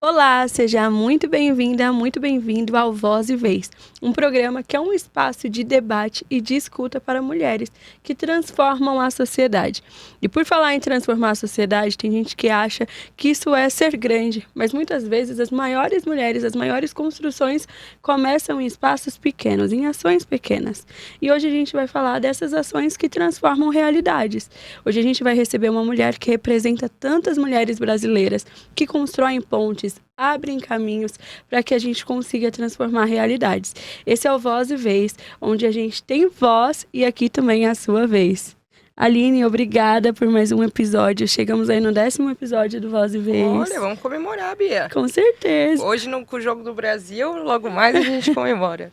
Olá, seja muito bem-vinda, muito bem-vindo ao Voz e Vez, um programa que é um espaço de debate e de escuta para mulheres que transformam a sociedade. E por falar em transformar a sociedade, tem gente que acha que isso é ser grande, mas muitas vezes as maiores mulheres, as maiores construções começam em espaços pequenos, em ações pequenas. E hoje a gente vai falar dessas ações que transformam realidades. Hoje a gente vai receber uma mulher que representa tantas mulheres brasileiras que constroem pontes, abrem caminhos para que a gente consiga transformar realidades. Esse é o Voz e Vez, onde a gente tem voz e aqui também é a sua vez. Aline, obrigada por mais um episódio. Chegamos aí no 10º episódio do Voz e Vez. Olha, vamos comemorar, Bia. Com certeza. Hoje, com o Jogo do Brasil, logo mais a gente comemora.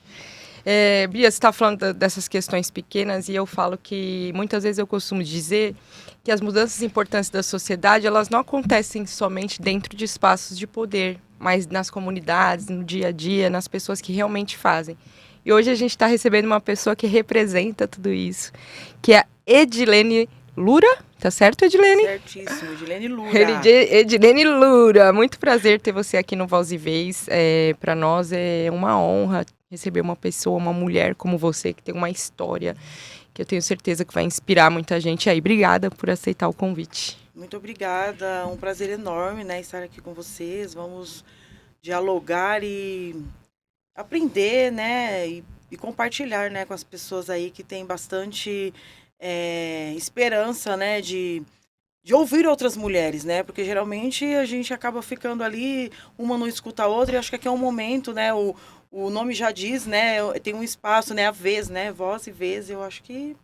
Bia, você está falando dessas questões pequenas e eu falo que muitas vezes eu costumo dizer que as mudanças importantes da sociedade, elas não acontecem somente dentro de espaços de poder, mas nas comunidades, no dia a dia, nas pessoas que realmente fazem. E hoje a gente está recebendo uma pessoa que representa tudo isso, que é a Edilene Lura. Tá certo, Edilene? Certíssimo, Edilene Lura. Edilene Lura, muito prazer ter você aqui no Voz e Vez. Para nós é uma honra receber uma pessoa, uma mulher como você, que tem uma história que eu tenho certeza que vai inspirar muita gente aí. Obrigada por aceitar o convite. Muito obrigada, é um prazer enorme, né, estar aqui com vocês. Vamos dialogar e aprender, né, e compartilhar, né, com as pessoas aí que têm bastante esperança, né, de ouvir outras mulheres, né? Porque geralmente a gente acaba ficando ali, uma não escuta a outra, e acho que aqui é um momento, né? O nome já diz, né? Tem um espaço, né? A vez, né? Voz e vez, eu acho que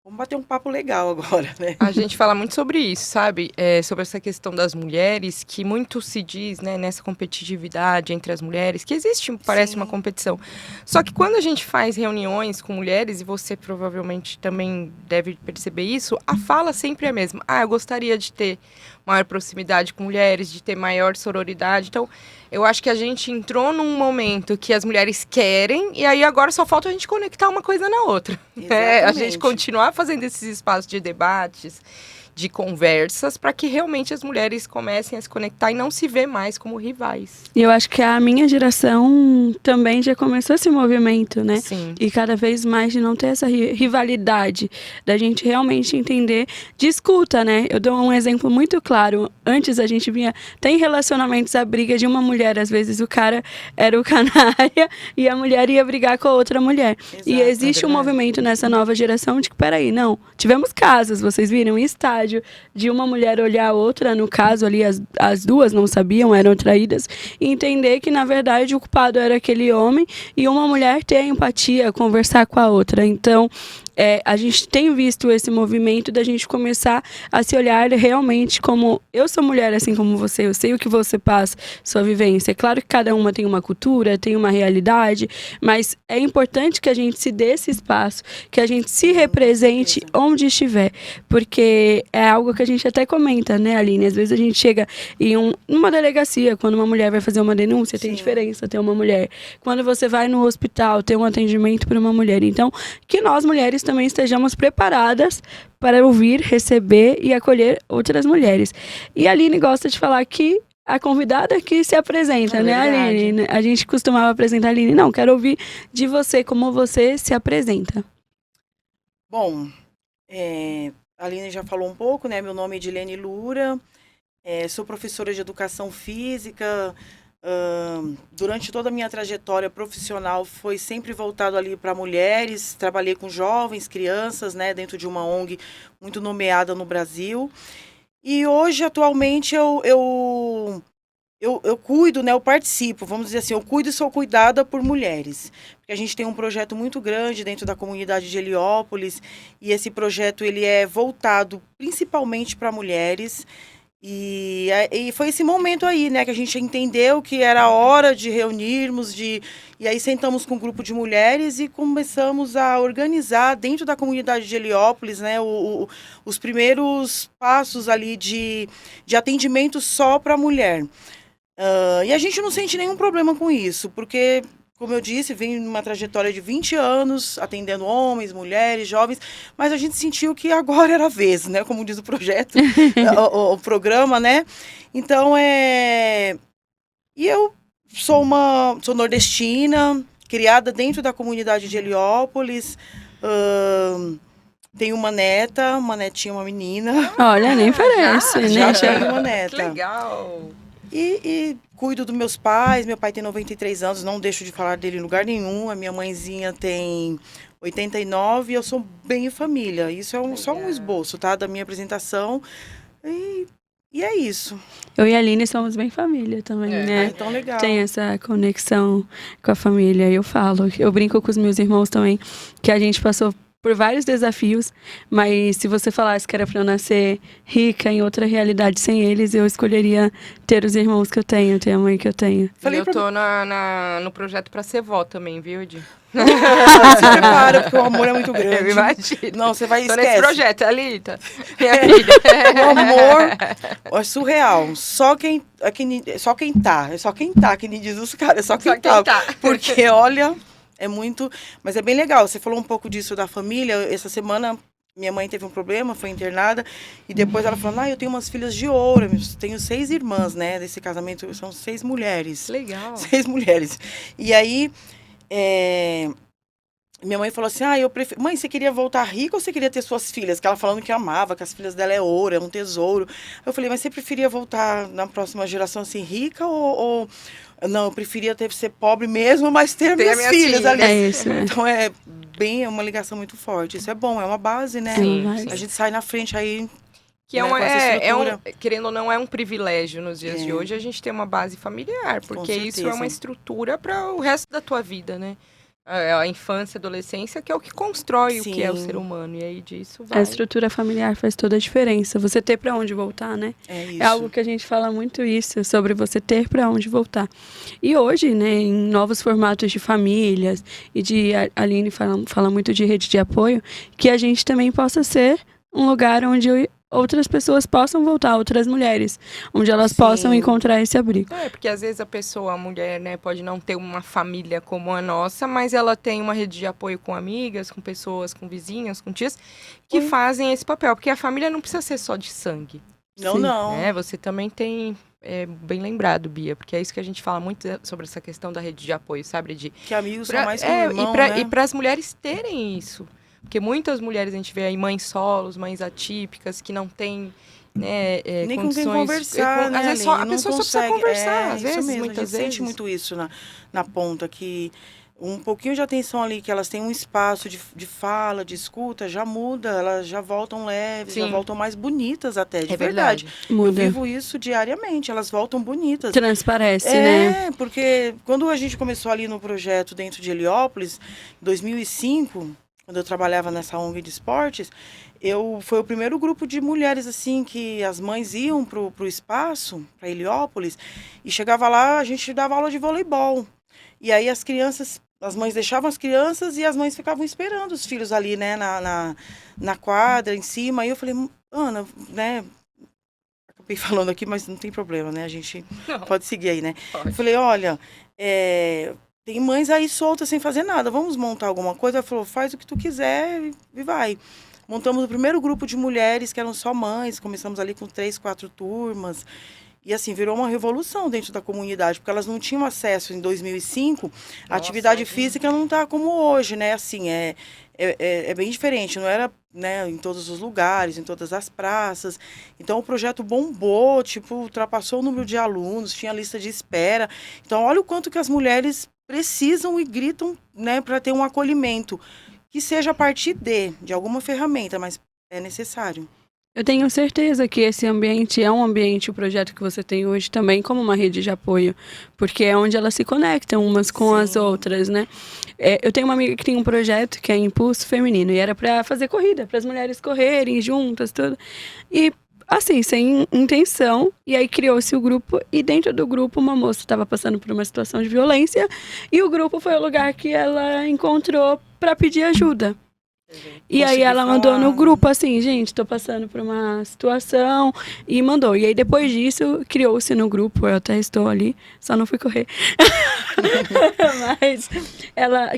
vamos bater um papo legal agora, né? A gente fala muito sobre isso, sabe? Sobre essa questão das mulheres, que muito se diz, né, nessa competitividade entre as mulheres, que existe, parece, Sim. uma competição. Só que quando a gente faz reuniões com mulheres, e você provavelmente também deve perceber isso, a fala sempre é a mesma. Eu gostaria de ter maior proximidade com mulheres, de ter maior sororidade. Então, eu acho que a gente entrou num momento que as mulheres querem, e aí agora só falta a gente conectar uma coisa na outra. A gente continuar fazendo esses espaços de debates, de conversas, para que realmente as mulheres comecem a se conectar e não se ver mais como rivais. E eu acho que a minha geração também já começou esse movimento, né? Sim. E cada vez mais de não ter essa rivalidade, da gente realmente entender de escuta, né? Eu dou um exemplo muito claro. Antes a gente vinha, tem relacionamentos, a briga de uma mulher, às vezes o cara era o canalha e a mulher ia brigar com a outra mulher. Exato, E existe um movimento nessa nova geração de que, peraí, não, tivemos casos, vocês viram, em estádio, de uma mulher olhar a outra, no caso ali as duas não sabiam, eram traídas, e entender que na verdade o culpado era aquele homem e uma mulher ter empatia, conversar com a outra. Então a gente tem visto esse movimento da gente começar a se olhar realmente como eu sou mulher assim como você, eu sei o que você passa, sua vivência. É claro que cada uma tem uma cultura, tem uma realidade, mas é importante que a gente se dê esse espaço, que a gente se represente onde estiver, porque é algo que a gente até comenta, né, Aline? Às vezes a gente chega em numa delegacia, quando uma mulher vai fazer uma denúncia, tem diferença ter uma mulher. Quando você vai no hospital, ter um atendimento para uma mulher. Então, que nós mulheres também estejamos preparadas para ouvir, receber e acolher outras mulheres. E a Aline gosta de falar que a convidada que se apresenta, né, Aline? A gente costumava apresentar a Aline. Não, quero ouvir de você, como você se apresenta. Bom, a Aline já falou um pouco, né? Meu nome é Edilene Lura, sou professora de educação física. Durante toda a minha trajetória profissional foi sempre voltado ali para mulheres. Trabalhei com jovens, crianças, né, dentro de uma ONG muito nomeada no Brasil. E hoje, atualmente, eu cuido, né, eu participo, vamos dizer assim, eu cuido e sou cuidada por mulheres. Porque a gente tem um projeto muito grande dentro da comunidade de Heliópolis, e esse projeto ele é voltado principalmente para mulheres. E foi esse momento aí, né, que a gente entendeu que era a hora de reunirmos, e aí sentamos com um grupo de mulheres e começamos a organizar dentro da comunidade de Heliópolis, né, os primeiros passos ali de atendimento só para mulher. E a gente não sente nenhum problema com isso, porque, como eu disse, vem numa trajetória de 20 anos, atendendo homens, mulheres, jovens, mas a gente sentiu que agora era a vez, né? Como diz o projeto, o programa, né? Então, E eu sou nordestina, criada dentro da comunidade de Heliópolis. Tenho uma netinha, uma menina. Olha, nem parece, né? Já tenho uma neta. Que legal! E cuido dos meus pais. Meu pai tem 93 anos, não deixo de falar dele em lugar nenhum. A minha mãezinha tem 89 e eu sou bem família. Isso é só um esboço, tá? Da minha apresentação. E é isso. Eu e a Aline somos bem família também, né? Então, legal. Tem essa conexão com a família. Eu brinco com os meus irmãos também, que a gente passou por vários desafios, mas se você falasse que era para eu nascer rica em outra realidade sem eles, eu escolheria ter os irmãos que eu tenho, ter a mãe que eu tenho. Eu tô no projeto para ser vó também, viu, Edi? Se prepara, porque o amor é muito grande. Eu imagino. Não, você vai esquecer. Tô nesse projeto, ali, tá? Minha filha. O amor é surreal. Só quem tá, que nem diz os caras, só quem tá. Porque, olha, é muito... Mas é bem legal. Você falou um pouco disso da família. Essa semana, minha mãe teve um problema, foi internada. E depois ela falou, eu tenho umas filhas de ouro. Eu tenho 6 irmãs, né? Desse casamento, são 6 mulheres. Legal. 6 mulheres. E aí... minha mãe falou assim, mãe, você queria voltar rica ou você queria ter suas filhas? Que ela falando que amava, que as filhas dela é ouro, é um tesouro. Eu falei, mas você preferia voltar na próxima geração assim, rica ou... Não, eu preferia ser pobre mesmo, mas ter minhas filhas ali. É isso, né? Então é uma ligação muito forte. Isso é bom, é uma base, né? Sim. A gente sai na frente aí... Que querendo ou não, é um privilégio nos dias de hoje a gente ter uma base familiar, porque isso é uma estrutura para o resto da tua vida, né? A infância, a adolescência, que é o que constrói o que é o ser humano. E aí disso vai... A estrutura familiar faz toda a diferença. Você ter para onde voltar, né? É isso. É algo que a gente fala muito isso, sobre você ter para onde voltar. E hoje, né, em novos formatos de famílias, a Aline fala muito de rede de apoio, que a gente também possa ser um lugar onde outras pessoas possam voltar, outras mulheres, onde elas possam encontrar esse abrigo. Porque às vezes a mulher, né, pode não ter uma família como a nossa, mas ela tem uma rede de apoio com amigas, com pessoas, com vizinhas, com tias, que fazem esse papel, porque a família não precisa ser só de sangue. Não. Você também tem, bem lembrado, Bia, porque é isso que a gente fala muito sobre essa questão da rede de apoio, sabe, de que amigos são mais que irmão, e para as mulheres terem isso. Porque muitas mulheres a gente vê aí mães solos, mães atípicas, que não têm, né, nem condições... com quem conversar, né, às vezes a pessoa só precisa conversar, às vezes, mesmo, muitas a gente vezes. sente muito isso na ponta, que um pouquinho de atenção ali, que elas têm um espaço de fala, de escuta, já muda, elas já voltam leves, já voltam mais bonitas até, de verdade. Muda. Eu vivo isso diariamente, elas voltam bonitas. Transparece, né? Porque quando a gente começou ali no projeto dentro de Heliópolis, em 2005... Quando eu trabalhava nessa ONG de esportes, foi o primeiro grupo de mulheres assim que as mães iam pro espaço, para Heliópolis, e chegava lá, a gente dava aula de voleibol. E aí as mães deixavam as crianças e as mães ficavam esperando os filhos ali, né, na quadra, em cima. E eu falei, Ana, né, acabei falando aqui, mas não tem problema, né, a gente pode seguir aí, né. Pode. Eu falei, olha, tem mães aí soltas sem fazer nada, vamos montar alguma coisa? Ela falou, faz o que tu quiser e vai. Montamos o primeiro grupo de mulheres que eram só mães, começamos ali com 3, 4 turmas. E assim, virou uma revolução dentro da comunidade, porque elas não tinham acesso em 2005, a atividade física não está como hoje, né? Assim, é bem diferente, não era, né, em todos os lugares, em todas as praças. Então o projeto bombou, ultrapassou o número de alunos, tinha lista de espera. Então olha o quanto que as mulheres precisam e gritam, né, para ter um acolhimento, que seja a partir de alguma ferramenta, mas é necessário. Eu tenho certeza que esse ambiente é um ambiente, o projeto que você tem hoje também, como uma rede de apoio, porque é onde elas se conectam umas com as outras, né? Eu tenho uma amiga que tem um projeto que é Impulso Feminino, e era para fazer corrida, para as mulheres correrem juntas, tudo. E assim, sem intenção, e aí criou-se o grupo, e dentro do grupo uma moça estava passando por uma situação de violência, e o grupo foi o lugar que ela encontrou para pedir ajuda. E aí ela mandou no grupo assim, gente, tô passando por uma situação, e mandou. E aí depois disso, criou-se no grupo, eu até estou ali, só não fui correr. Mas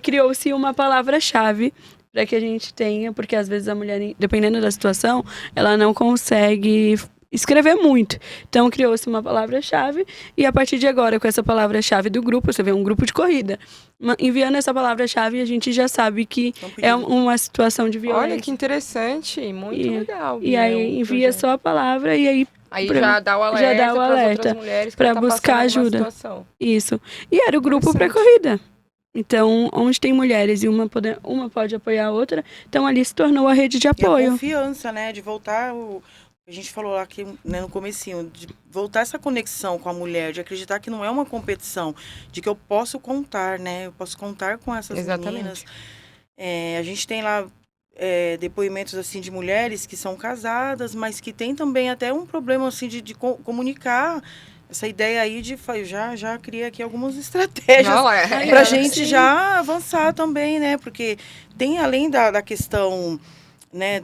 criou-se uma palavra-chave para que a gente tenha, porque às vezes a mulher, dependendo da situação, ela não consegue escrever muito. Então criou-se uma palavra-chave e a partir de agora, com essa palavra-chave do grupo, você vê um grupo de corrida, enviando essa palavra-chave, a gente já sabe que é uma situação de violência. Olha que interessante, muito legal. E aí envia só a palavra e aí já dá o alerta para as outras mulheres para buscar ajuda. Isso. E era o grupo pré-corrida. Então, onde tem mulheres e uma pode apoiar a outra, então ali se tornou a rede de apoio. E a confiança, né, de voltar a gente falou lá aqui, né, no comecinho, de voltar essa conexão com a mulher, de acreditar que não é uma competição, de que eu posso contar, né? Eu posso contar com essas meninas. A gente tem lá depoimentos assim de mulheres que são casadas, mas que tem também até um problema assim de comunicar. Essa ideia aí já criei aqui algumas estratégias para a gente já avançar também, né? Porque tem, além da questão, né,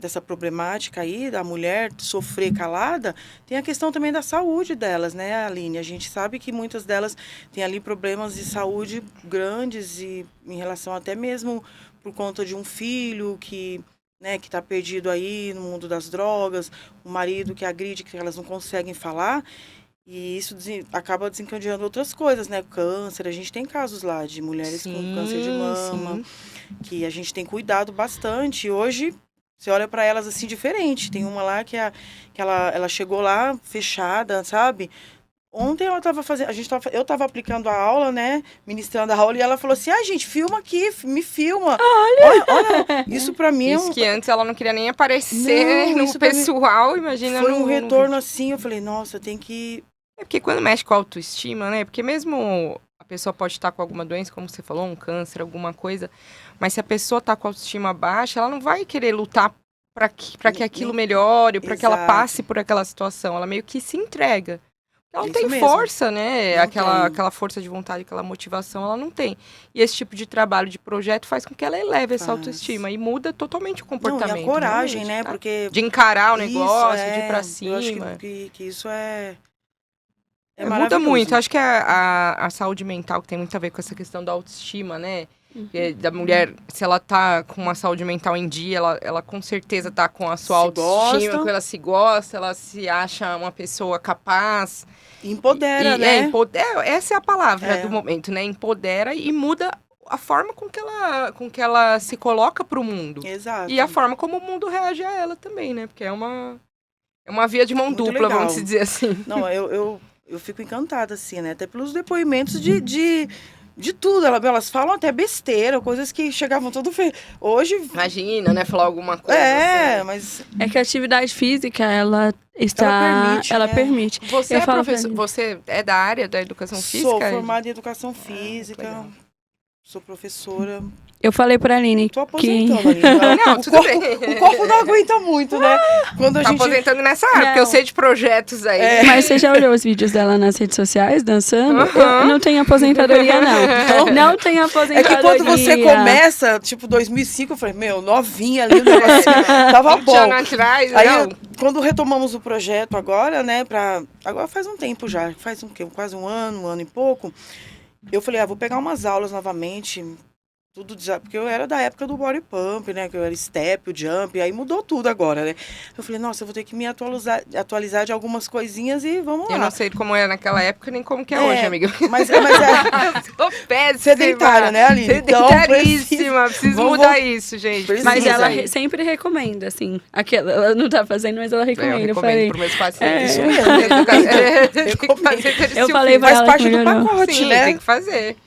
dessa problemática aí da mulher sofrer calada, tem a questão também da saúde delas, né, Aline? A gente sabe que muitas delas têm ali problemas de saúde grandes e em relação até mesmo por conta de um filho que está perdido aí no mundo das drogas, um marido que agride, que elas não conseguem falar, e isso acaba desencadeando outras coisas, né? Câncer, a gente tem casos lá de mulheres com câncer de mama, que a gente tem cuidado bastante. E hoje, você olha para elas assim diferente. Tem uma lá que ela chegou lá fechada, sabe? Ontem ela estava fazendo, eu estava aplicando a aula, né, ministrando a aula, e ela falou assim, gente, filma aqui, me filma. Olha, isso para mim isso que antes ela não queria nem aparecer no pessoal, imagina. Foi um retorno assim, eu falei, nossa, tem que... É porque quando mexe com a autoestima, né, porque mesmo a pessoa pode estar com alguma doença, como você falou, um câncer, alguma coisa, mas se a pessoa está com a autoestima baixa, ela não vai querer lutar para que aquilo melhore, para que ela passe por aquela situação, ela meio que se entrega. Ela não tem força, né? Aquela força de vontade, aquela motivação, ela não tem. E esse tipo de trabalho, de projeto, faz com que ela eleve essa autoestima e muda totalmente o comportamento. E a coragem, né? Porque de encarar o negócio, de ir pra cima. Eu acho que isso muda muito. Acho que a saúde mental, que tem muito a ver com essa questão da autoestima, né? Da mulher, se ela tá com uma saúde mental em dia, ela com certeza tá com a sua autoestima, quando ela se gosta, ela se acha uma pessoa capaz. Empodera, né? Empodera, essa é a palavra do momento, né? Empodera e muda a forma com que ela se coloca pro mundo. Exato. E a forma como o mundo reage a ela também, né? Porque é uma via de mão muito dupla, legal. vamos dizer assim. Não, eu fico encantada, assim, né? Até pelos depoimentos de tudo, elas falam até besteira, coisas que chegavam tudo hoje... Imagina, né, falar alguma coisa assim. Mas... É que a atividade física, ela permite. Você você é da área da educação física? Sou formada em educação física, sou professora... Eu falei pra Aline Tô aposentando, Aline. Não, tudo bem. O corpo não aguenta muito, né? Quando a gente... aposentando nessa área, porque eu sei de projetos aí. Mas você já olhou os vídeos dela nas redes sociais, dançando? Eu não tenho aposentadoria, não. Não tenho aposentadoria. É que quando você começa, tipo, 2005, eu falei, novinha ali, o negocinho tava bom. Atrás, aí, quando retomamos o projeto agora, né, agora faz um tempo já, faz quase um ano e pouco, eu falei, vou pegar umas aulas novamente... porque eu era da época do body pump, né? Que eu era step, o jump, aí mudou tudo agora, né? Eu falei, nossa, eu vou ter que me atualizar de algumas coisinhas e vamos lá. Eu não sei como era naquela época, nem como que é hoje, amiga. Mas eu tô péssima. Sedentária, né, Aline? Sedentaríssima, preciso mudar isso, gente. Mas ela sempre recomenda, assim. Ela não tá fazendo, mas ela recomenda. Eu recomendo para meus pacientes. Isso mesmo. Eu falei pra ela parte do pacote, sim, né? Tem que fazer.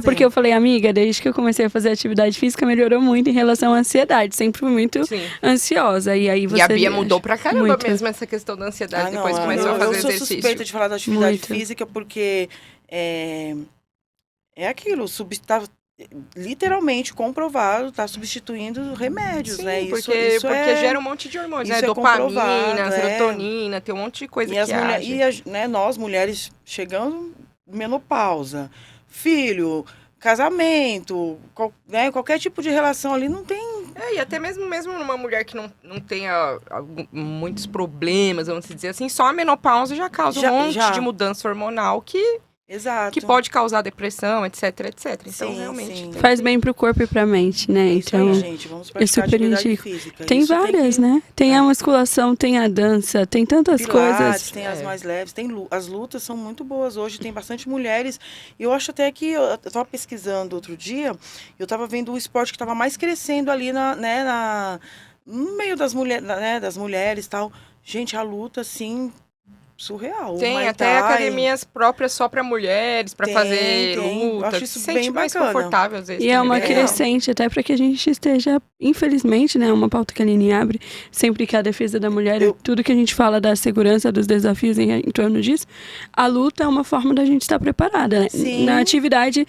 Porque eu falei, amiga, desde que eu comecei a fazer atividade física, melhorou muito em relação à ansiedade. Sempre fui muito ansiosa. E aí você... E a Bia mudou pra caramba mesmo essa questão da ansiedade depois começou a fazer exercício. Eu sou suspeita de falar da atividade física porque é aquilo, tá literalmente comprovado, tá substituindo remédios, né? Porque gera um monte de hormônios, né? Dopamina, serotonina, tem um monte de coisa que age. Nós, mulheres, chegando menopausa, filho, casamento, qualquer tipo de relação ali não tem... E até mesmo numa mulher que não tenha muitos problemas, vamos dizer assim, só a menopausa já causa um monte de mudança hormonal que Exato. que pode causar depressão, etc, etc. Então, Sim, realmente... sim. Faz bem pro corpo e pra mente, né? É isso Então, aí, gente. Vamos eu praticar super atividade indico. física. Tem Isso várias, que- né? Tem a musculação, tem a dança, tem tantas Pilates, coisas. tem as mais leves, tem as lutas são muito boas hoje, tem bastante mulheres. E eu acho até que eu estava pesquisando outro dia, eu estava vendo o esporte que estava mais crescendo ali no meio das mulheres, né, das mulheres e tal. Gente, a luta, assim, surreal. O Tem Muay até Thai, academias próprias só para mulheres, para fazer tem. Eu luta, acho que isso se sente bem mais bacana. confortável às vezes. E é também, uma bem legal. crescente, até para que a gente esteja, infelizmente, né? Uma pauta que a Aline abre, sempre que a defesa da mulher, tudo que a gente fala da segurança, dos desafios em torno disso, a luta é uma forma da gente estar preparada, né? Sim. Na atividade,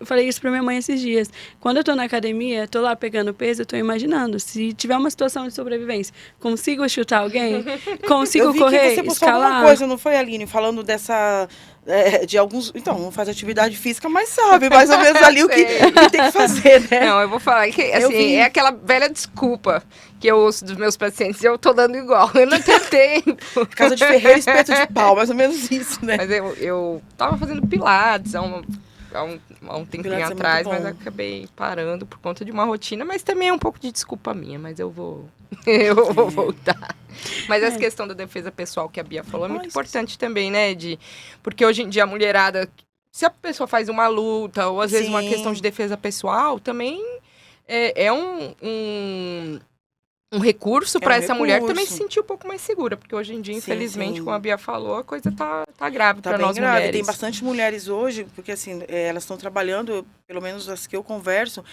falei isso para minha mãe esses dias. Quando eu tô na academia, tô lá pegando peso, eu tô imaginando, se tiver uma situação de sobrevivência, consigo chutar alguém? Consigo Eu vi correr, que você postou alguma escalar? coisa, não foi, Aline? Falando dessa... de alguns... Então, não faz atividade física, mas sabe mais ou menos ali o que tem que fazer, né? Não, eu vou falar que Eu assim, vi. é aquela velha desculpa que eu ouço dos meus pacientes e eu tô dando igual. Eu não tenho tempo. Casa de ferreiro, espeto de pau, mais ou menos isso, né? Mas eu tava fazendo pilates há um tempinho Pilates é muito atrás, bom. mas acabei parando por conta de uma rotina. Mas também é um pouco de desculpa minha, mas eu vou voltar. Mas essa questão da defesa pessoal que a Bia falou é muito importante também, né? Porque hoje em dia a mulherada, se a pessoa faz uma luta, ou às vezes uma Sim. questão de defesa pessoal, também é um recurso para essa mulher também se recurso. sentir um pouco mais segura, porque hoje em dia, Sim, infelizmente, sim. como a Bia falou, a coisa tá grave Tá para bem nós grave. mulheres. Tem bastante mulheres hoje, porque assim, elas estão trabalhando, pelo menos as que eu converso,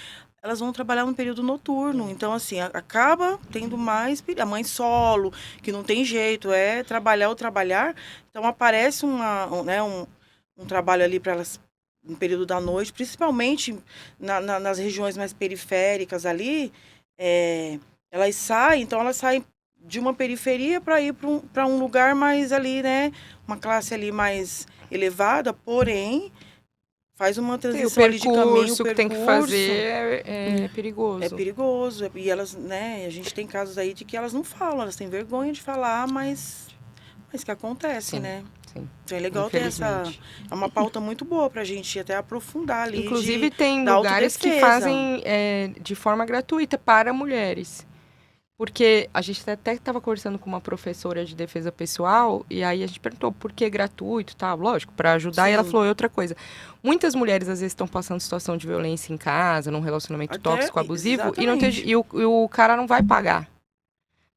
elas vão trabalhar no período noturno. Então, assim, acaba tendo mais... A mãe solo, que não tem jeito, é trabalhar ou trabalhar. Então, aparece um trabalho ali para elas no período da noite, principalmente nas regiões mais periféricas ali, elas saem de uma periferia para ir para um lugar mais ali, né? Uma classe ali mais elevada, porém, faz uma Sim, o transição ali de caminho, percurso que tem que fazer é perigoso. é perigoso. E elas, né, a gente tem casos aí de que elas não falam, elas têm vergonha de falar, mas que acontece, Sim, né? sim. Então é legal ter Infelizmente. é uma pauta muito boa pra gente até aprofundar ali. Inclusive, tem da lugares que autodefesa. fazem de forma gratuita para mulheres. Porque a gente até estava conversando com uma professora de defesa pessoal, e aí a gente perguntou por que gratuito, tá? Lógico, para ajudar. Sim. E ela falou outra coisa. Muitas mulheres, às vezes, estão passando situação de violência em casa, num relacionamento Até, tóxico, abusivo, exatamente. e o cara não vai pagar.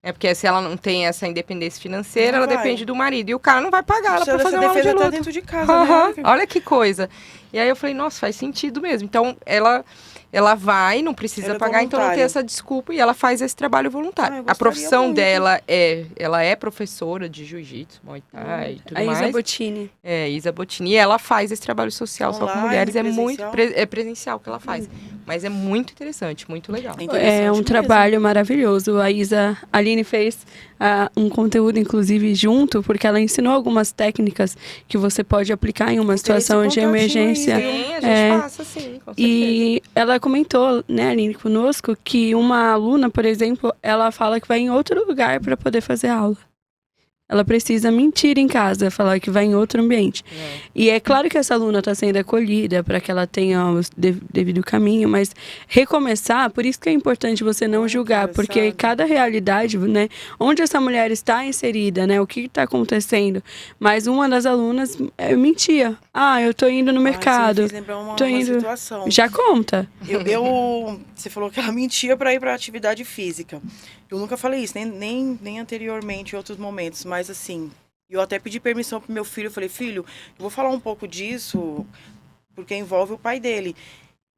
Porque se ela não tem essa independência financeira, Não ela vai. depende do marido. E o cara não vai pagar ela Precisa para fazer dessa uma aula de defesa até luta. dentro de casa, Aham, né? olha que coisa. E aí eu falei, nossa, faz sentido mesmo. Então, ela vai, não precisa Ela é pagar, então não tem voluntária. essa desculpa e ela faz esse trabalho voluntário. Ah, eu A gostaria profissão muito. dela ela é professora de jiu-jitsu, muay thai e tudo A Isa mais. Bottini. Isa Bottini, e ela faz esse trabalho social só com Online, mulheres. É presencial? muito presencial que ela faz. Mas é muito interessante, muito legal. É É interessante um mesmo. trabalho maravilhoso. A Aline fez um conteúdo, inclusive, junto, porque ela ensinou algumas técnicas que você pode aplicar em uma Vou ter esse situação de contatinho aí, emergência. viu? Sim, a gente passa, sim, com certeza. E ela comentou, né, Aline, conosco, que uma aluna, por exemplo, ela fala que vai em outro lugar para poder fazer aula. Ela precisa mentir em casa, falar que vai em outro ambiente. E é claro que essa aluna está sendo acolhida para que ela tenha o devido caminho, mas recomeçar, por isso que é importante você não julgar, porque engraçado. cada realidade, né, onde essa mulher está inserida, né, o que está acontecendo. Mas uma das alunas mentia. Ah, eu tô indo no Ai, mercado. você me fez lembrar uma Tô indo. situação. Já conta. Você falou que ela mentia para ir para atividade física. Eu nunca falei isso, nem anteriormente, em outros momentos, mas assim, eu até pedi permissão pro meu filho. Eu falei, filho, eu vou falar um pouco disso, porque envolve o pai dele.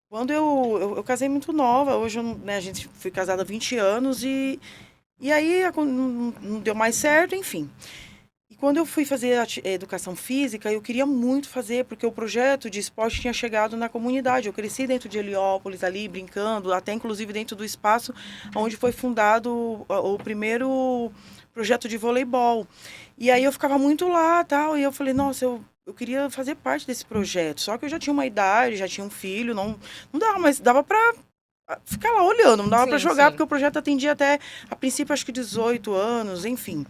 Quando eu casei muito nova, hoje a gente foi casada há 20 anos e aí não deu mais certo, enfim. E quando eu fui fazer educação física, eu queria muito fazer, porque o projeto de esporte tinha chegado na comunidade. Eu cresci dentro de Heliópolis, ali, brincando, até inclusive dentro do espaço onde foi fundado o primeiro projeto de voleibol. E aí eu ficava muito lá, tal, e eu falei, nossa, eu queria fazer parte desse projeto. Só que eu já tinha uma idade, já tinha um filho, não dava, mas dava para ficar lá olhando, não dava Sim, para jogar, sim. porque o projeto atendia até, a princípio, acho que 18 anos, enfim.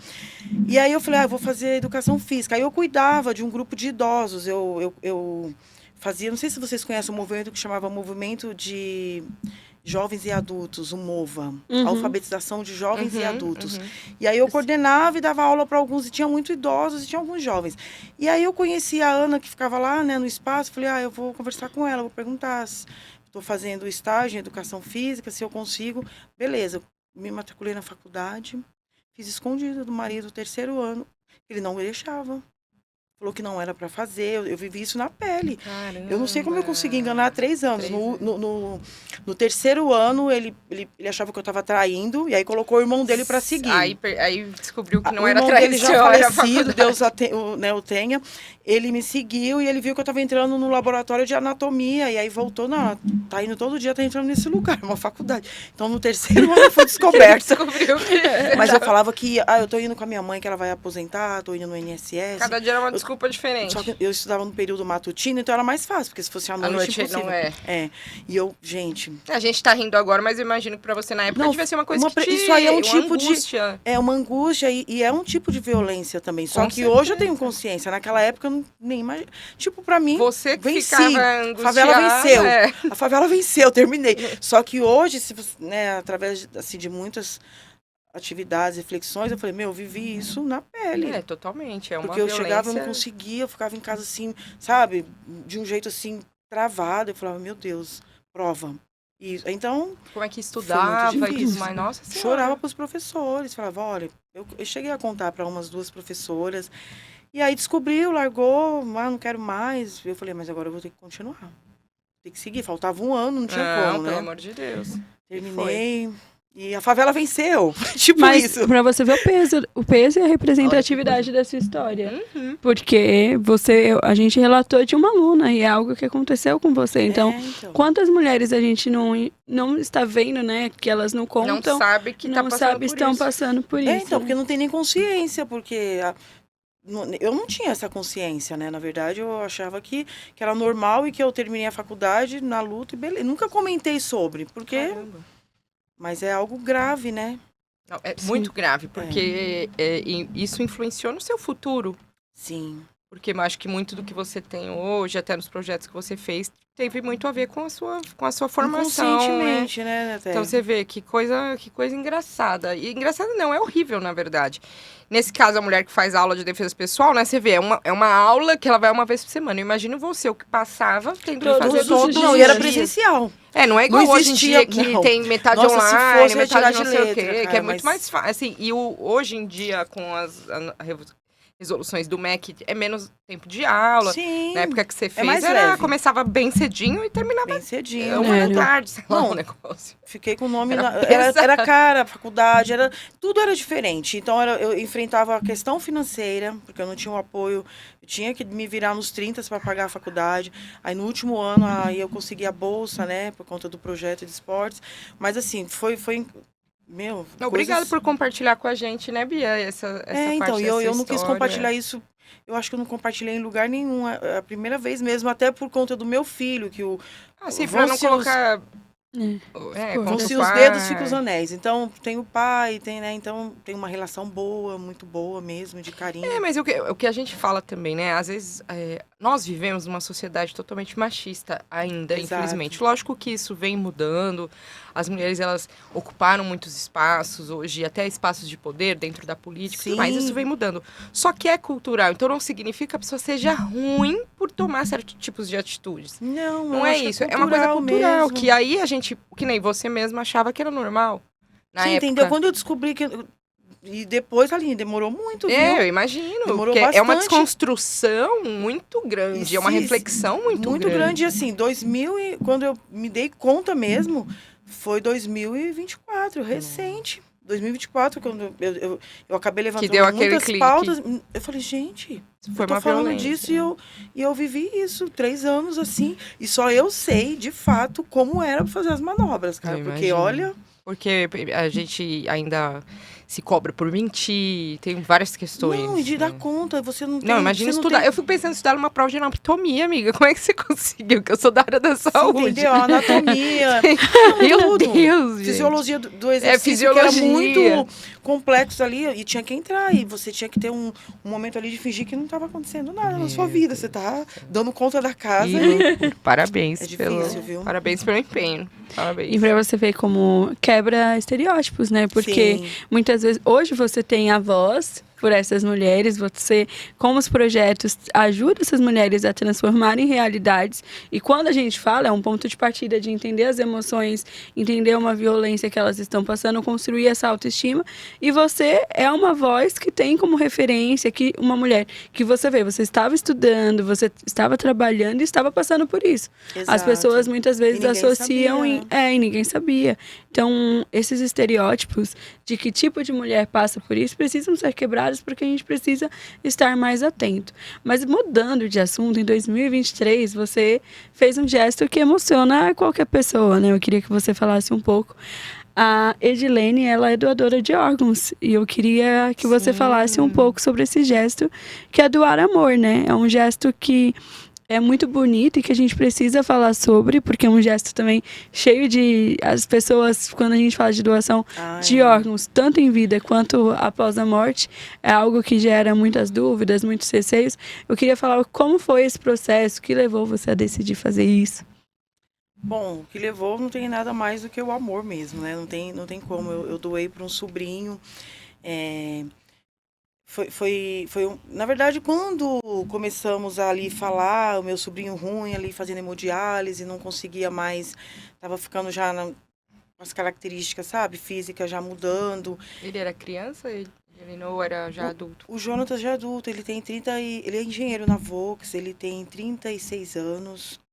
E aí eu falei, eu vou fazer educação física. Aí eu cuidava de um grupo de idosos, eu fazia, não sei se vocês conhecem um movimento que chamava Movimento de Jovens e Adultos, o MOVA, alfabetização de jovens e adultos. E aí eu coordenava e dava aula para alguns, e tinha muito idosos e tinha alguns jovens. E aí eu conheci a Ana, que ficava lá, né, no espaço, falei, eu vou conversar com ela, vou perguntar se estou fazendo estágio em educação física, se eu consigo. Beleza, me matriculei na faculdade, fiz escondida do marido o 3º ano, ele não me deixava. Falou que não era para fazer, eu vivi isso na pele. Caramba. Eu não sei como eu consegui enganar 3 anos. No 3º ano, ele achava que eu estava traindo, e aí colocou o irmão dele para seguir. Aí descobriu que não o era irmão traição, dele já era falecido, faculdade. Deus o tenha. Ele me seguiu e ele viu que eu estava entrando no laboratório de anatomia, e aí voltou, não, tá indo todo dia, tá entrando nesse lugar, uma faculdade. Então, no 3º ano, foi descoberta. Descobriu que... Mas eu falava que, eu tô indo com a minha mãe, que ela vai aposentar, tô indo no INSS. Cada dia era uma desculpa diferente. Só que eu estudava no período matutino, então era mais fácil, porque se fosse à noite, impossível. Não é. E eu, gente... A gente tá rindo agora, mas eu imagino que pra você na época devia ser uma coisa que isso aí é um tipo angústia. É uma angústia e é um tipo de violência também. Só Com que certeza. hoje eu tenho consciência. Naquela época eu nem imagino. Tipo, pra mim, Você que venci. ficava angustiada. Favela venceu. É. A favela venceu, terminei. Só que hoje, se você, né, através assim, de muitas atividades, reflexões, eu falei, eu vivi isso na pele. É, totalmente. É uma Porque eu violência... chegava, eu não conseguia, eu ficava em casa assim, sabe? De um jeito assim, travado. Eu falava, meu Deus, prova. E, então... Como é que estudava foi muito e tudo difícil. mais? Nossa Senhora. Chorava para os professores. Falava, olha, eu cheguei a contar para umas 2 professoras. E aí descobriu, largou, não quero mais. Eu falei, mas agora eu vou ter que continuar. Tem que seguir. Faltava 1 ano, não tinha como, né? Pelo amor de Deus. Terminei. E a favela venceu. Tipo Mas isso. pra você ver o peso e a representatividade da sua história. Porque a gente relatou de uma aluna e é algo que aconteceu com você. Então, quantas mulheres a gente não está vendo, né? Que elas não contam. Não sabe que não sabe estão passando por isso. Então, porque não tem nem consciência, porque... eu não tinha essa consciência, né? Na verdade, eu achava que era normal e que eu terminei a faculdade na luta e beleza. Nunca comentei sobre, porque... Caramba. Mas é algo grave, né? Não, é muito grave, porque isso influenciou no seu futuro. Sim. Porque eu acho que muito do que você tem hoje, até nos projetos que você fez, teve muito a ver com a sua formação. Conscientemente, né? Então você vê que coisa engraçada. E engraçada não, é horrível, na verdade. Nesse caso, a mulher que faz aula de defesa pessoal, né? Você vê, é uma aula que ela vai uma vez por semana. Eu imagino você, o que passava, tendo que fazer todos os dias. Não, e era presencial. Não é igual não hoje em dia existia, que não. tem metade Nossa, online, se fosse metade não de sei letra, o quê, cara, que é muito mas... mais fácil. Assim, e hoje em dia, com as resoluções do MEC, é menos tempo de aula. Sim. Na época que você fez, mais leve. começava bem cedinho e terminava bem cedinho. 1 da tarde, sei lá, Não, o negócio. Fiquei com o nome... Era Era cara, a faculdade, tudo era diferente. Então, eu enfrentava a questão financeira, porque eu não tinha o apoio. Eu tinha que me virar nos 30 para pagar a faculdade. Aí, no último ano, aí eu consegui a bolsa, né? Por conta do projeto de esportes. Mas, assim, foi Obrigada por compartilhar com a gente, né, Bia? Essa parte então, dessa eu não quis história. compartilhar isso. Eu acho que eu não compartilhei em lugar nenhum. É a primeira vez mesmo, até por conta do meu filho, que o... Sim, pra não colocar... Vão se os dedos, ficam os anéis. Então, tem o pai, né? Então, tem uma relação boa, muito boa mesmo, de carinho. Mas o que a gente fala também, né? Às vezes, nós vivemos numa sociedade totalmente machista ainda, Exato. infelizmente. Lógico que isso vem mudando. As mulheres, elas ocuparam muitos espaços hoje, até espaços de poder dentro da política, mas isso vem mudando. Só que é cultural, então não significa que a pessoa seja ruim por tomar certos tipos de atitudes. Não é isso, é uma coisa cultural, mesmo. que aí a gente, que nem você mesma achava que era normal. Na Sim, época. entendeu? Quando eu descobri que... E depois, Aline, demorou muito, viu? Eu imagino. Demorou bastante. É uma bastante. desconstrução muito grande, é uma reflexão muito grande. Muito grande, assim, quando eu me dei conta mesmo, foi 2024, recente. 2024, quando eu acabei levantando deu aquele muitas clique. pautas. Eu falei, gente, Foi eu tô uma falando violência. disso e eu vivi isso 3 anos, assim. E só eu sei, de fato, como era pra fazer as manobras, cara. Eu Porque, imagino. olha... Porque a gente ainda se cobra por mentir, tem várias questões. Não, e de dar né? conta, você não tem... Não, imagina você não estudar. tem- Eu fico pensando em estudar numa prova de anatomia, amiga. Como é que você conseguiu? Que eu sou da área da saúde. Entendeu? Anatomia, Meu tudo. Deus, gente. Fisiologia do exercício, que era muito complexo ali, e tinha que entrar, e você tinha que ter um momento ali de fingir que não estava acontecendo nada na sua vida. Você tá dando conta da casa. Parabéns. É difícil, viu? Parabéns pelo empenho. Parabéns. E pra você ver como quebra estereótipos, né? Porque Sim. muitas vezes, hoje você tem a voz por essas mulheres, você, como os projetos ajudam essas mulheres a transformarem realidades. E quando a gente fala, é um ponto de partida de entender as emoções, entender uma violência que elas estão passando, construir essa autoestima. E você é uma voz que tem como referência que uma mulher que você vê, você estava estudando, você estava trabalhando e estava passando por isso. As Exato. pessoas muitas vezes E ninguém associam sabia, e ninguém sabia. Então, esses estereótipos de que tipo de mulher passa por isso precisam ser quebrados porque a gente precisa estar mais atento. Mas mudando de assunto, em 2023, você fez um gesto que emociona qualquer pessoa, né? Eu queria que você falasse um pouco. A Edilene, ela é doadora de órgãos e eu queria que você Sim. falasse um pouco sobre esse gesto, que é doar amor, né? É um gesto que é muito bonito e que a gente precisa falar sobre, porque é um gesto também cheio de... As pessoas, quando a gente fala de doação de órgãos, tanto em vida quanto após a morte, é algo que gera muitas dúvidas, muitos receios. Eu queria falar como foi esse processo, o que levou você a decidir fazer isso. Bom, o que levou não tem nada mais do que o amor mesmo, né? Não tem como. Eu doei para um sobrinho. Na verdade, quando começamos a ali falar, o meu sobrinho ruim ali fazendo hemodiálise, não conseguia mais, estava ficando já com as características, sabe, físicas já mudando. Ele era criança? Ele não era já adulto? O Jonatas já é adulto, ele tem ele é engenheiro na Volks, ele tem 36 anos.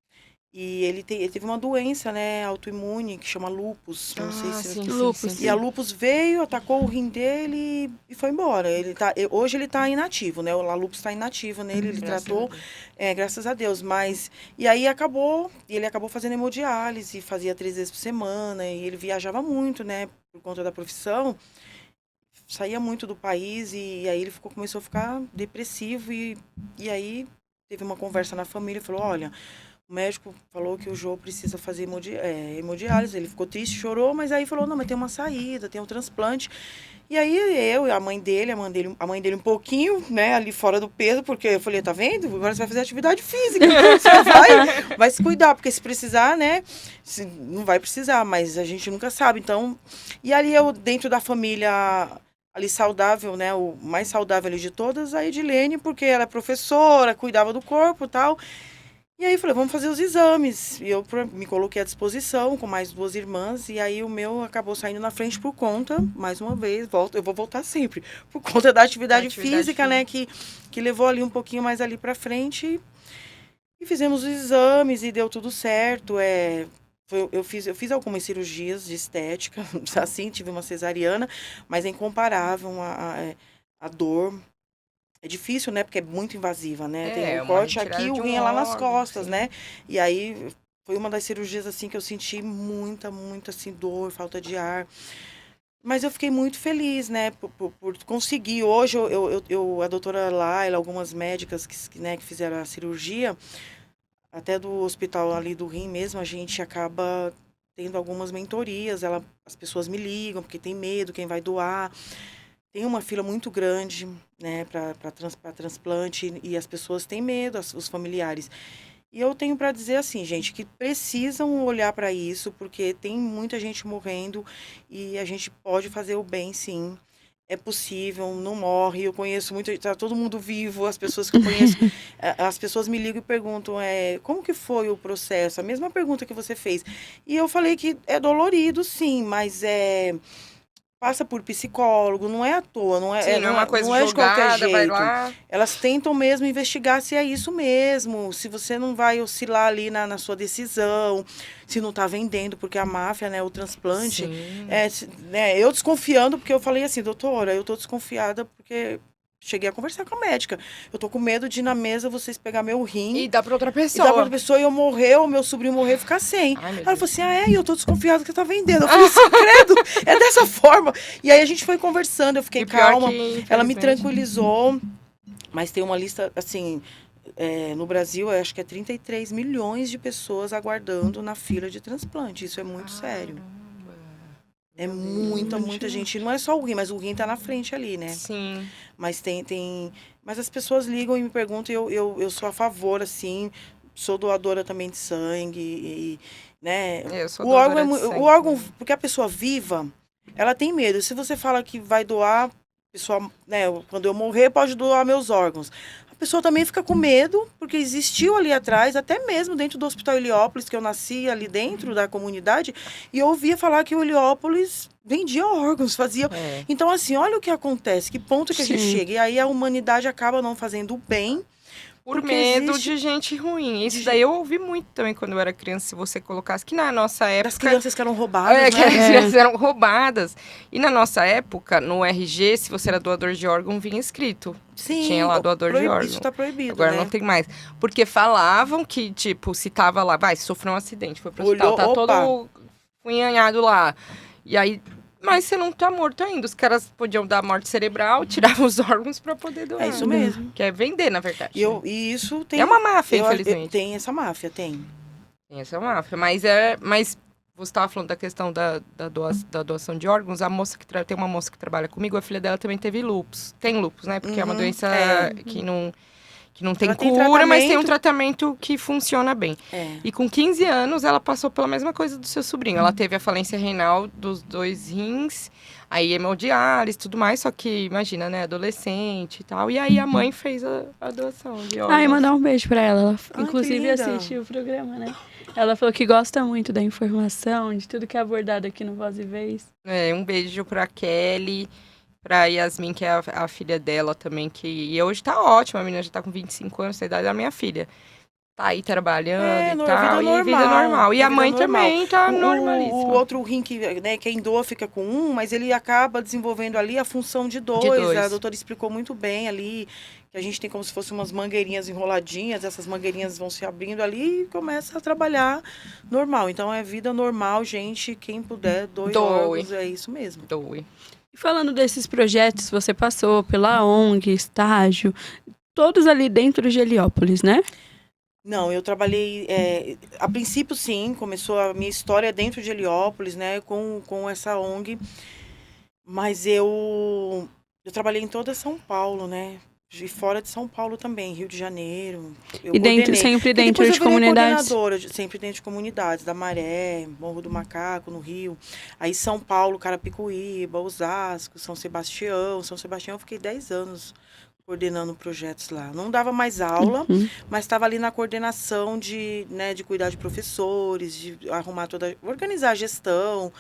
E ele teve uma doença, né, autoimune, que chama lúpus. Não sei se Lúpus. E a lúpus veio, atacou o rim dele e foi embora. Hoje ele está inativo, né? A lúpus está inativa nele, ele tratou, graças a Deus. Mas, e aí ele acabou fazendo hemodiálise, fazia 3 vezes por semana, e ele viajava muito, né, por conta da profissão. Saía muito do país e aí ele começou a ficar depressivo e aí teve uma conversa na família e falou, olha... O médico falou que o Jô precisa fazer hemodiálise. Ele ficou triste, chorou, mas aí falou, não, mas tem uma saída, tem um transplante. E aí eu e a mãe dele um pouquinho, né, ali fora do peso, porque eu falei, tá vendo? Agora você vai fazer atividade física, então você vai se cuidar, porque se precisar, né, não vai precisar, mas a gente nunca sabe. Então, e ali eu, dentro da família... ali saudável, né, o mais saudável ali de todas, a Edilene, porque ela é professora, cuidava do corpo e tal. E aí falei, vamos fazer os exames. E eu me coloquei à disposição com mais 2 irmãs. E aí o meu acabou saindo na frente por conta, mais uma vez, eu vou voltar sempre, por conta da atividade física, né? Que levou ali um pouquinho mais ali pra frente. E fizemos os exames e deu tudo certo. Eu fiz algumas cirurgias de estética, assim, tive uma cesariana, mas é incomparável a dor. É difícil, né? Porque é muito invasiva, né? Tem um corte aqui, o rim é lá nas costas, né? E aí foi uma das cirurgias assim que eu senti muita assim dor, falta de ar. Mas eu fiquei muito feliz, né? Por conseguir. Hoje a doutora Laila, algumas médicas que fizeram a cirurgia, até do hospital ali do rim mesmo, a gente acaba tendo algumas mentorias. As pessoas me ligam porque tem medo, quem vai doar. Tem uma fila muito grande, né, para transplante e as pessoas têm medo, os familiares. E eu tenho para dizer assim, gente, que precisam olhar para isso, porque tem muita gente morrendo e a gente pode fazer o bem, sim. É possível, não morre. Eu conheço muito, tá todo mundo vivo, as pessoas que eu conheço, as pessoas me ligam e perguntam, como que foi o processo? A mesma pergunta que você fez. E eu falei que é dolorido, sim, mas passa por psicólogo, não é à toa, não é uma coisa não é de qualquer jogada, vai jeito. lá. Elas tentam mesmo investigar se é isso mesmo, se você não vai oscilar ali na sua decisão, se não está vendendo, porque a máfia, né, o transplante, eu desconfiando, porque eu falei assim, doutora, eu estou desconfiada porque cheguei a conversar com a médica. Eu tô com medo de, na mesa, vocês pegar meu rim. E dá pra outra E pessoa. dá pra outra pessoa e eu morrer, ou meu sobrinho morrer e ficar sem. Ai, meu Ela falou Deus. assim, e eu tô desconfiada que você tá vendendo. Eu falei assim, credo, é dessa forma. E aí a gente foi conversando, eu fiquei E pior calma. que, Ela me infelizmente, tranquilizou. Mas tem uma lista, assim, no Brasil, eu acho que é 33 milhões de pessoas aguardando na fila de transplante. Isso é muito sério. É Meu Deus. muita gente. Não é só o rim, mas o rim tá na frente ali, né? Sim. Mas Mas as pessoas ligam e me perguntam, e eu sou a favor, assim, sou doadora também de sangue, né? Eu sou O órgão, doadora de sangue o órgão, também. porque a pessoa viva, ela tem medo. Se você fala que vai doar, pessoal, né, quando eu morrer, pode doar meus órgãos. A pessoa também fica com medo, porque existiu ali atrás, até mesmo dentro do Hospital Heliópolis, que eu nasci ali dentro da comunidade, e eu ouvia falar que o Heliópolis vendia órgãos, fazia... É. Então, assim, olha o que acontece, que ponto que a gente Sim. chega. E aí a humanidade acaba não fazendo o bem. Por Porque medo existe- de gente ruim. Isso de daí eu ouvi muito também quando eu era criança. Se você colocasse que na nossa Das época. crianças que eram roubadas, É, que né? as crianças eram roubadas. E na nossa época, no RG, se você era doador de órgão, vinha escrito. Sim, Tinha lá doador de órgão. Isso tá proibido, Agora né? não tem mais. Porque falavam que, tipo, se tava lá, sofreu um acidente, foi pro hospital, Olhou, tá opa. todo funhanhado lá. E aí, mas você não tá morto ainda. Os caras podiam dar morte cerebral, tiravam os órgãos pra poder doar. É isso mesmo. Que é vender, na verdade. E isso tem... É uma máfia, eu- infelizmente. Tem essa máfia, tem. Tem essa máfia. Mas você estava falando da questão da doação de órgãos. A moça tem uma moça que trabalha comigo, a filha dela também teve lúpus. Tem lúpus, né? Porque é uma Uhum, doença é. que não tem Ela tem cura, mas tem um tratamento. tratamento que funciona bem. É. E com 15 anos, ela passou pela mesma coisa do seu sobrinho. Ela teve a falência renal dos 2 rins, aí hemodiálise e tudo mais, só que, imagina, né, adolescente e tal. E aí a mãe fez a doação de órgãos. Ai, mandar um beijo pra ela. Ela, Ai, inclusive, que linda. assiste o programa, né? Ela falou que gosta muito da informação, de tudo que é abordado aqui no Voz e Vez. É, um beijo pra Kelly, pra Yasmin, que é a filha dela também, e hoje tá ótima, a menina já tá com 25 anos, da idade da minha filha. Tá aí trabalhando e tal, vida vida normal. E a vida mãe normal. também tá O normalíssima. outro rim que, né, quem doa fica com um, mas ele acaba desenvolvendo ali a função de dois. dois. A doutora explicou muito bem ali, que a gente tem como se fossem umas mangueirinhas enroladinhas, essas mangueirinhas vão se abrindo ali e começa a trabalhar normal. Então é vida normal, gente, quem puder, doe Doe. órgãos, é isso mesmo. Doe. E falando desses projetos, você passou pela ONG, estágio, todos ali dentro de Heliópolis, né? Não, eu trabalhei, a princípio sim, começou a minha história dentro de Heliópolis, né, com essa ONG, mas eu trabalhei em toda São Paulo, né, e fora de São Paulo também, Rio de Janeiro. Eu E dentro, coordenei. sempre E dentro depois de eu virei comunidades? coordenadora, sempre dentro de comunidades, da Maré, Morro do Macaco, no Rio. Aí São Paulo, Carapicuíba, Osasco, São Sebastião. São Sebastião eu fiquei 10 anos coordenando projetos lá. Não dava mais aula, mas estava ali na coordenação de cuidar de professores, de arrumar organizar a gestão,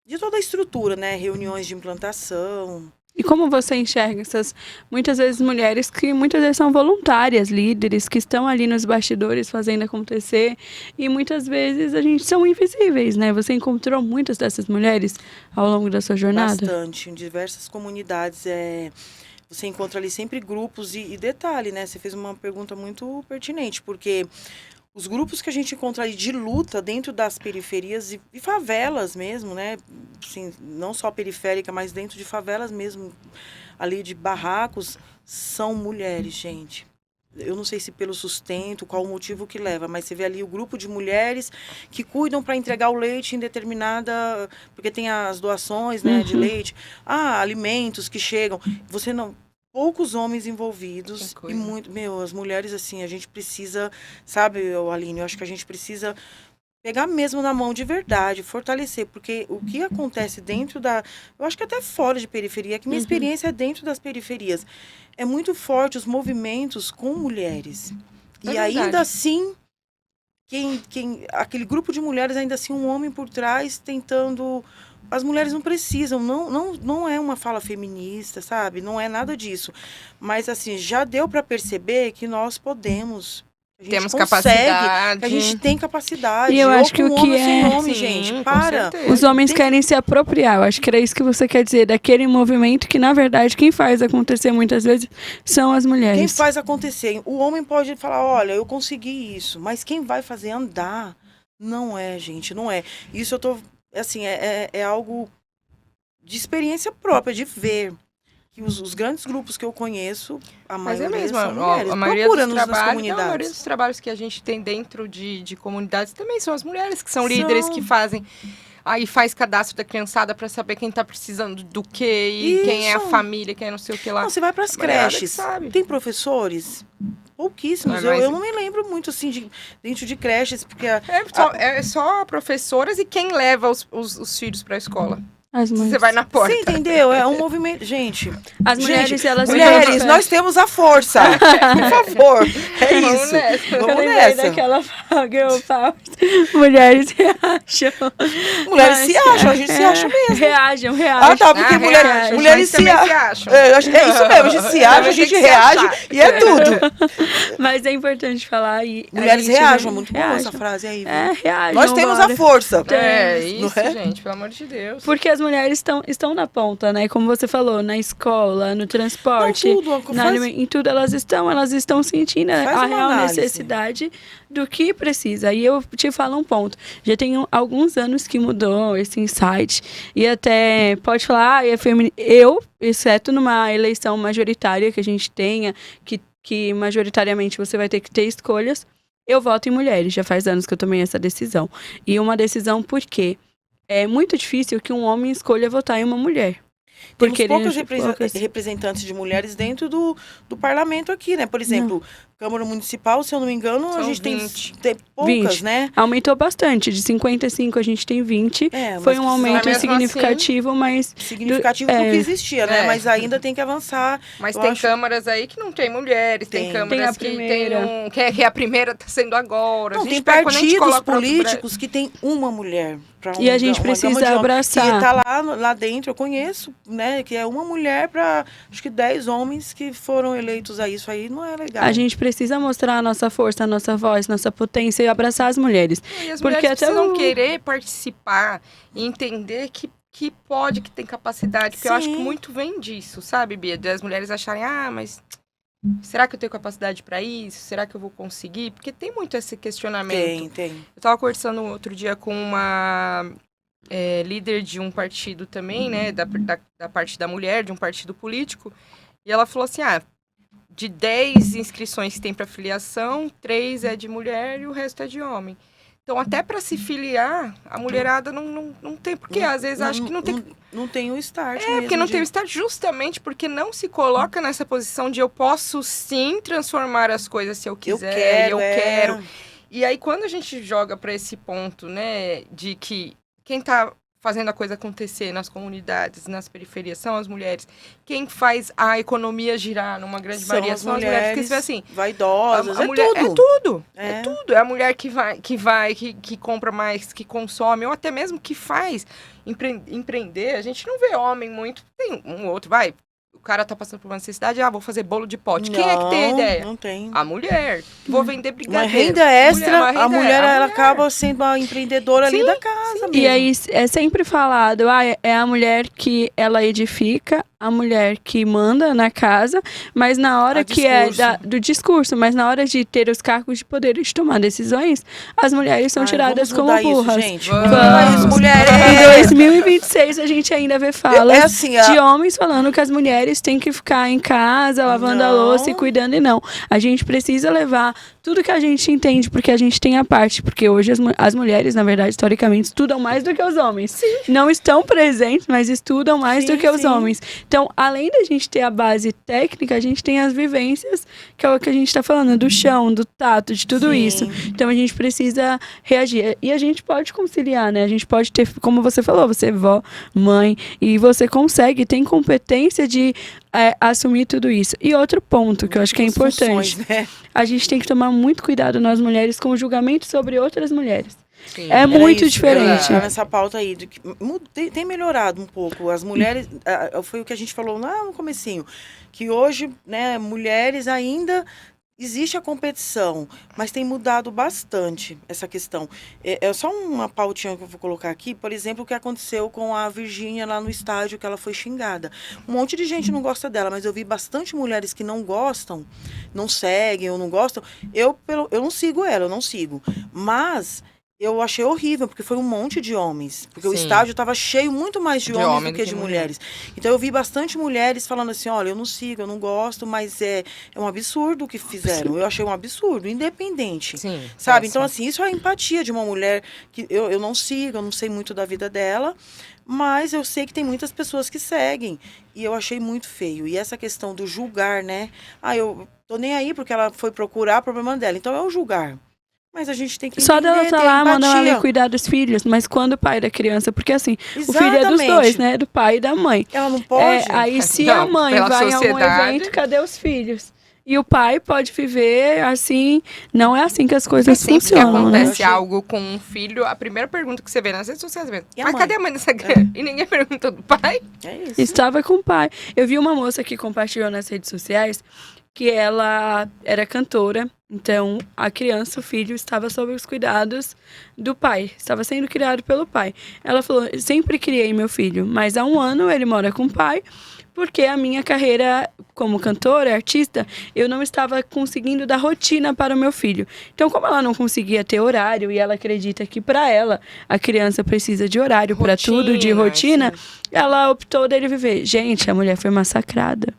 de toda a estrutura, né? Reuniões de implantação. E como você enxerga essas, muitas vezes, mulheres que muitas vezes são voluntárias, líderes, que estão ali nos bastidores fazendo acontecer, e muitas vezes a gente são invisíveis, né? Você encontrou muitas dessas mulheres ao longo da sua jornada? Bastante, em diversas comunidades. Você encontra ali sempre grupos, e detalhe, né? Você fez uma pergunta muito pertinente, porque os grupos que a gente encontra ali de luta dentro das periferias e favelas mesmo, né? Assim, não só periférica, mas dentro de favelas mesmo, ali de barracos, são mulheres, gente. Eu não sei se pelo sustento, qual o motivo que leva, mas você vê ali o grupo de mulheres que cuidam para entregar o leite em determinada... Porque tem as doações, né, de leite. Alimentos que chegam. Poucos homens envolvidos e muito... as mulheres, assim, a gente precisa, sabe, Aline, eu acho que a gente precisa pegar mesmo na mão de verdade, fortalecer, porque o que acontece dentro eu acho que até fora de periferia, que minha experiência é dentro das periferias, é muito forte os movimentos com mulheres. E ainda assim, aquele grupo de mulheres, ainda assim, um homem por trás tentando... As mulheres não precisam, não é uma fala feminista, sabe? Não é nada disso. Mas, assim, já deu para perceber que nós podemos, A gente Temos consegue, capacidade. que a gente tem capacidade. E eu Ou acho que com o um que homem sem é- nome, Sim, gente, com para. certeza. Os homens Tem- querem se apropriar. Eu acho que era isso que você quer dizer, daquele movimento que, na verdade, quem faz acontecer muitas vezes são as mulheres. Quem faz acontecer? O homem pode falar, olha, eu consegui isso, mas quem vai fazer andar? Não é, gente, não é. Isso eu tô, assim, é algo de experiência própria, de ver. Que os grandes grupos que eu conheço, a Mas maioria é mesmo, são mulheres. a maioria Procura dos nas trabalhos, não, a maioria comunidades. dos trabalhos que a gente tem dentro de comunidades também são as mulheres que são líderes, que fazem, aí faz cadastro da criançada para saber quem tá precisando do quê, e quem é a Isso. família, quem é não sei o que lá. Não, você vai para as A mulherada que creches, sabe. tem professores? Pouquíssimos. Mas- Eu não me lembro muito, assim, dentro de creches, porque... É só professoras e quem leva os filhos para a escola. As mães. Você vai na porta. Você entendeu? É um movimento... Gente, As mulheres, gente, elas mulheres, ficam- nós temos a força. Por favor. É Vamos isso. nessa. Eu Vamos lembrei nessa. daquela girl power. Mulheres reajam. Mulheres Mas- se acham, a gente se acha mesmo. Reajam. Ah, tá, porque reage, mulheres mas também se se acham. É isso mesmo, a gente se acha, a Também tem gente que se reage achar. e é tudo. Mas é importante falar. E a Mulheres gente reajam, vê- muito boa reajam. essa frase aí. viu? Reajam. Nós temos bora. a força. É, Não isso, é? gente, pelo amor de Deus. Porque as mulheres estão na ponta, né? Como você falou, na escola, no transporte, Não, tudo, na em tudo elas estão sentindo Faz a uma real análise. necessidade do que precisa. E eu te falo um ponto. Já tem alguns anos que mudou esse insight. E até pode falar, eu, exceto numa eleição majoritária que a gente tenha, que majoritariamente você vai ter que ter escolhas, eu voto em mulheres. Já faz anos que eu tomei essa decisão. E uma decisão porque é muito difícil que um homem escolha votar em uma mulher. Temos Porque poucos poucas- representantes de mulheres dentro do parlamento aqui, né? Por exemplo, Câmara Municipal, se eu não me engano, a São gente tem 20. poucas, 20. né? Aumentou bastante. De 55 a gente tem 20. Foi um mas aumento mesmo significativo, mas significativo do que existia, né? É. Mas ainda tem que avançar. Mas Eu tem acho- câmaras aí que não tem mulheres, tem Tem. câmaras Tem a que primeira. tem que é a primeira tá sendo agora. Não, A gente tem pega, quando a gente partidos coloca outro políticos que tem uma mulher. E a gente precisa abraçar. E tá lá dentro, eu conheço, né? Que é uma mulher para acho que 10 homens que foram eleitos a isso aí, não é legal. a gente precisa mostrar a nossa força, a nossa voz, nossa potência e abraçar as mulheres. E as Porque mulheres até precisam o- querer participar e entender que pode, que tem capacidade. Porque eu acho que Sim. muito vem disso, sabe, Bia? Das mulheres acharem, mas será que eu tenho capacidade para isso? Será que eu vou conseguir? Porque tem muito esse questionamento. Tem. Eu tava conversando outro dia com uma líder de um partido também, né? Da parte da mulher, de um partido político. E ela falou assim, de 10 inscrições que tem para filiação, 3 é de mulher e o resto é de homem. Então, até para se filiar, a mulherada não tem. Porque às vezes acho que não tem. Não tem o start Porque não tem o start, justamente porque não se coloca nessa posição de eu posso sim transformar as coisas se eu quiser, eu quero. E aí, quando a gente joga para esse ponto, né, de que quem tá fazendo a coisa acontecer nas comunidades, nas periferias, são as mulheres. Quem faz a economia girar numa grande maioria são as mulheres. Porque você vê assim, vaidosas, a mulher, tudo. É tudo. É. É tudo. É a mulher que compra mais, que consome, ou até mesmo que faz empreender. A gente não vê homem muito. Tem um outro, o cara tá passando por uma necessidade, vou fazer bolo de pote. Quem é que tem a ideia? Não tem. A mulher. Vou vender Uma brigadeiro. renda extra, Uma renda a mulher é- ela acaba sendo a empreendedora ali Sim, da casa mesmo. E aí é sempre falado, é a mulher que ela edifica, a mulher que manda na casa, mas na hora que do discurso, mas na hora de ter os cargos de poder de tomar decisões, as mulheres são tiradas vamos como mudar burras. Isso, gente. Vamos. Vamos mudar isso, Em mulheres. 2026 a gente ainda vê falas assim, de homens falando que as mulheres têm que ficar em casa, lavando a Não. louça e cuidando, e não. A gente precisa levar tudo que a gente entende, porque a gente tem a parte, porque hoje as mulheres, na verdade, historicamente, estudam mais do que os homens. Sim. Não estão presentes, mas estudam mais Sim, do que os sim. homens. Então, além da gente ter a base técnica, a gente tem as vivências, que é o que a gente está falando, do chão, do tato, de tudo Sim. isso. Então, a gente precisa reagir. E a gente pode conciliar, né? A gente pode ter, como você falou, você é vó, mãe, e você consegue, tem competência de assumir tudo isso. E outro ponto que eu acho que é As importante, funções, né? a gente tem que tomar muito cuidado, nós mulheres, com o julgamento sobre outras mulheres. Sim. É Era muito isso, diferente. eu ia entrar nessa pauta aí, de que tem melhorado um pouco. As mulheres, foi o que a gente falou lá no comecinho, que hoje, né, mulheres ainda existe a competição, mas tem mudado bastante essa questão. É só uma pautinha que eu vou colocar aqui, por exemplo, o que aconteceu com a Virgínia lá no estádio, que ela foi xingada. Um monte de gente não gosta dela, mas eu vi bastante mulheres que não gostam, não seguem ou não gostam. Eu não sigo ela, eu não sigo. Mas eu achei horrível, porque foi um monte de homens. Porque o Sim. estádio estava cheio muito mais de homens homem do que de mulheres. Então eu vi bastante mulheres falando assim, olha, eu não sigo, eu não gosto, mas é um absurdo o que fizeram. Eu achei um absurdo, independente. Sim. Sabe? Então, assim, isso é a empatia de uma mulher que eu não sigo, eu não sei muito da vida dela, mas eu sei que tem muitas pessoas que seguem. E eu achei muito feio. E essa questão do julgar, né? Eu tô nem aí porque ela foi procurar o problema dela. Então é o julgar. Mas a gente tem que Só entender, dela tá ter lá, mandando ela ir empatia. cuidar dos filhos, mas quando o pai da criança, porque assim, o filho é dos Exatamente. dois, né? Do pai e da mãe. Ela não pode? Aí se Não, a mãe pela vai em algum sociedade. evento, cadê os filhos? E o pai pode viver assim, não é assim que as Porque coisas sempre que funcionam, né? acontece algo com um filho, a primeira pergunta que você vê nas redes sociais é: E a mas mãe? cadê a mãe dessa criança? E ninguém perguntou do pai. É isso. Estava com o pai. Eu vi uma moça que compartilhou nas redes sociais que ela era cantora, então a criança, o filho, estava sob os cuidados do pai, estava sendo criado pelo pai. Ela falou, sempre criei meu filho, mas há 1 ano ele mora com o pai, porque a minha carreira como cantora, artista, eu não estava conseguindo dar rotina para o meu filho. Então, como ela não conseguia ter horário e ela acredita que para ela a criança precisa de horário para tudo, de rotina, ela optou dele viver. Gente, a mulher foi massacrada.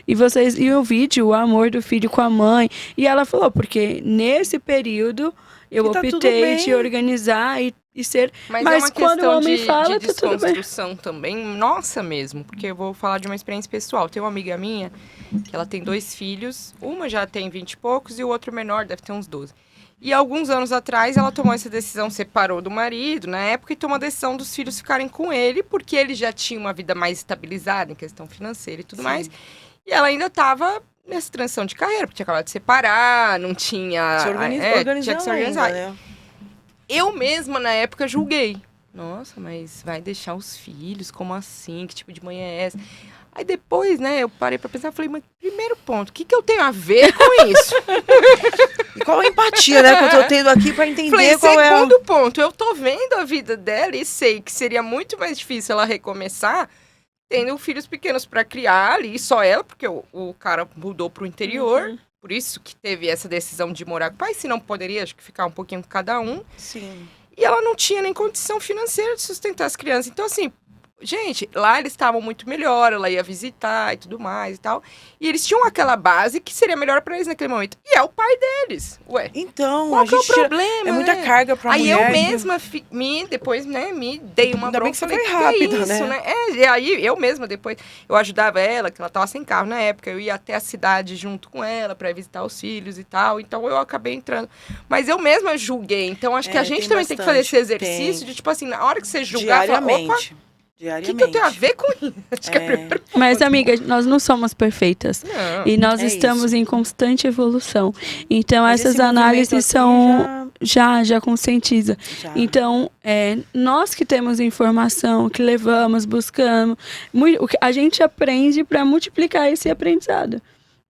E o vídeo, o amor do filho com a mãe. E ela falou, porque nesse período eu E tá tudo optei bem. de organizar e ser. Mas é uma quando o questão homem de fala, tá tudo bem. desconstrução também, nossa mesmo, porque eu vou falar de uma experiência pessoal. Tem uma amiga minha que ela tem 2 filhos, uma já tem 20 e poucos e o outro menor deve ter uns 12. E alguns anos atrás ela tomou essa decisão, separou do marido na época e tomou a decisão dos filhos ficarem com ele, porque ele já tinha uma vida mais estabilizada em questão financeira e tudo mais. E ela ainda estava nessa transição de carreira, porque tinha acabado de separar, não tinha... Se tinha que se organizar. ainda, né? Eu mesma, na época, julguei. Nossa, mas vai deixar os filhos? Como assim? Que tipo de mãe é essa? Aí depois, né, eu parei pra pensar, falei, mas primeiro ponto, o que eu tenho a ver com isso? E qual a empatia, né, que eu tô tendo aqui pra entender Falei, qual é segundo ponto, eu tô vendo a vida dela e sei que seria muito mais difícil ela recomeçar tendo filhos pequenos pra criar ali, só ela, porque o cara mudou pro interior, por isso que teve essa decisão de morar com o pai, se não poderia, acho que ficar um pouquinho com cada um. Sim. E ela não tinha nem condição financeira de sustentar as crianças. Então, assim, gente, lá eles estavam muito melhor, ela ia visitar e tudo mais e tal. E eles tinham aquela base que seria melhor pra eles naquele momento. E é o pai deles. Ué, Então, qual a que é o gente tira- problema, é muita né? carga pra Aí mulher. eu mesma depois, né, me dei uma Ainda bem bronca. que você Falei, foi que rápida, é isso, né? E aí eu mesma depois, eu ajudava ela, que ela tava sem carro na época, eu ia até a cidade junto com ela pra visitar os filhos e tal, então eu acabei entrando. Mas eu mesma julguei, então acho que a gente tem também tem que fazer esse bastante, exercício tem. de, tipo assim, na hora que você julgar, falar, opa, Diariamente. o Diariamente. que eu tenho a ver com isso? Acho que é a primeira Mas, amiga, nós não somos perfeitas. Não. E nós É estamos em constante evolução. Então, Mas essas esse movimento análises aqui são... Já conscientiza. já- Então, nós que temos informação, que levamos, buscamos, a gente aprende para multiplicar esse aprendizado.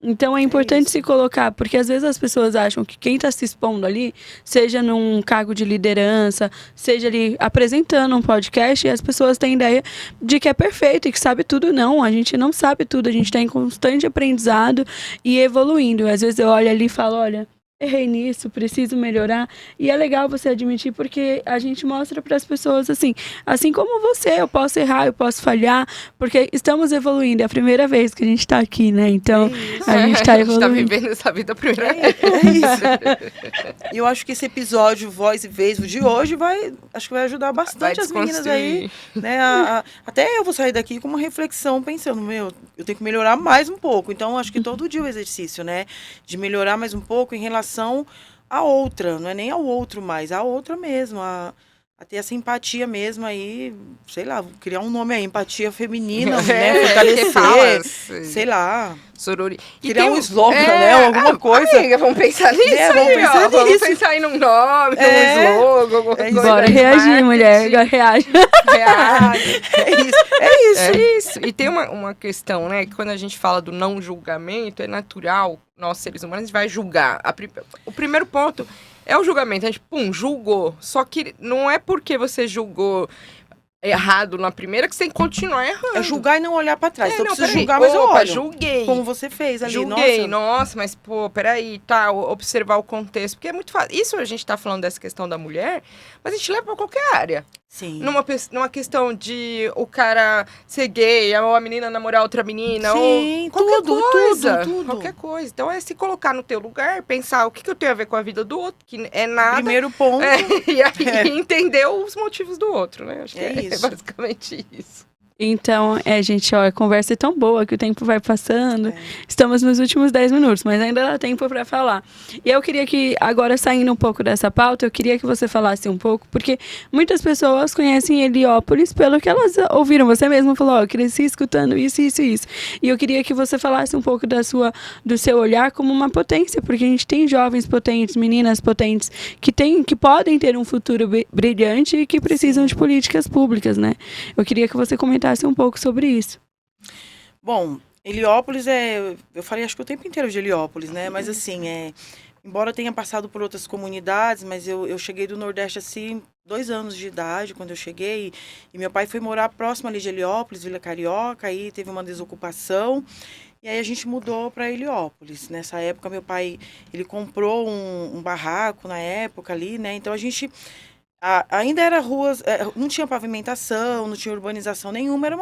Então, é importante isso. se colocar, porque às vezes as pessoas acham que quem está se expondo ali, seja num cargo de liderança, seja ali apresentando um podcast, e as pessoas têm ideia de que é perfeito e que sabe tudo. Não, a gente não sabe tudo, a gente está em constante aprendizado e evoluindo. Às vezes eu olho ali e falo, olha, errei nisso, preciso melhorar. E é legal você admitir, porque a gente mostra para as pessoas assim como você, eu posso errar, eu posso falhar, porque estamos evoluindo. É a primeira vez que a gente está aqui, né? Então, a gente está A gente tá evoluindo. vivendo essa vida a primeira vez. É isso. E eu acho que esse episódio Voz e Vez de hoje acho que vai ajudar bastante as meninas aí, né? Até eu vou sair daqui com uma reflexão pensando, eu tenho que melhorar mais um pouco. Então, acho que todo dia o exercício, né? De melhorar mais um pouco em relação à outra, não é nem ao outro mais, a outra mesmo, a ter essa empatia mesmo aí, sei lá, criar um nome aí, empatia feminina, né? Fortalecer, sei lá. Sorori. Criar um slogan, né? Alguma coisa. Amiga, vamos pensar nisso Vamos pensar aí num nome, num slogan, alguma coisa. Bora reagir, mulher. Reage. É isso. E tem uma questão, né? Que quando a gente fala do não julgamento, é natural, nós seres humanos, a gente vai julgar. O primeiro ponto é o julgamento. A gente, julgou. Só que não é porque você julgou errado na primeira que você tem que continuar errando. É julgar e não olhar pra trás. Então eu preciso julgar, mas eu olho. Julguei. Como você fez ali. Julguei, nossa, mas peraí, tá, observar o contexto. Porque é muito fácil. Isso a gente tá falando dessa questão da mulher, mas a gente leva pra qualquer área. Sim. Numa questão de o cara ser gay, ou a menina namorar outra menina, sim, ou qualquer coisa. Tudo. Qualquer coisa. Então é se colocar no teu lugar, pensar o que eu tenho a ver com a vida do outro, que é nada. Primeiro ponto. E aí entender os motivos do outro, né? Acho que é basicamente isso. Então, gente, a conversa é tão boa que o tempo vai passando. Estamos nos últimos 10 minutos, mas ainda dá tempo para falar. E eu queria que, agora saindo um pouco dessa pauta, eu queria que você falasse um pouco, porque muitas pessoas conhecem Heliópolis pelo que elas ouviram. Você mesmo falou, eu cresci escutando isso. E eu queria que você falasse um pouco do seu olhar como uma potência, porque a gente tem jovens potentes, meninas potentes, que podem ter um futuro brilhante e que precisam de políticas públicas, né? Eu queria que você comentasse um pouco sobre isso. Bom, Heliópolis eu falei acho que o tempo inteiro de Heliópolis, né? Mas assim, embora eu tenha passado por outras comunidades, mas eu cheguei do Nordeste assim, 2 anos de idade quando eu cheguei, e meu pai foi morar próximo ali de Heliópolis, Vila Carioca, aí teve uma desocupação, e aí a gente mudou para Heliópolis. Nessa época meu pai, ele comprou um barraco na época ali, né? Então a gente ainda era ruas, não tinha pavimentação, não tinha urbanização nenhuma, era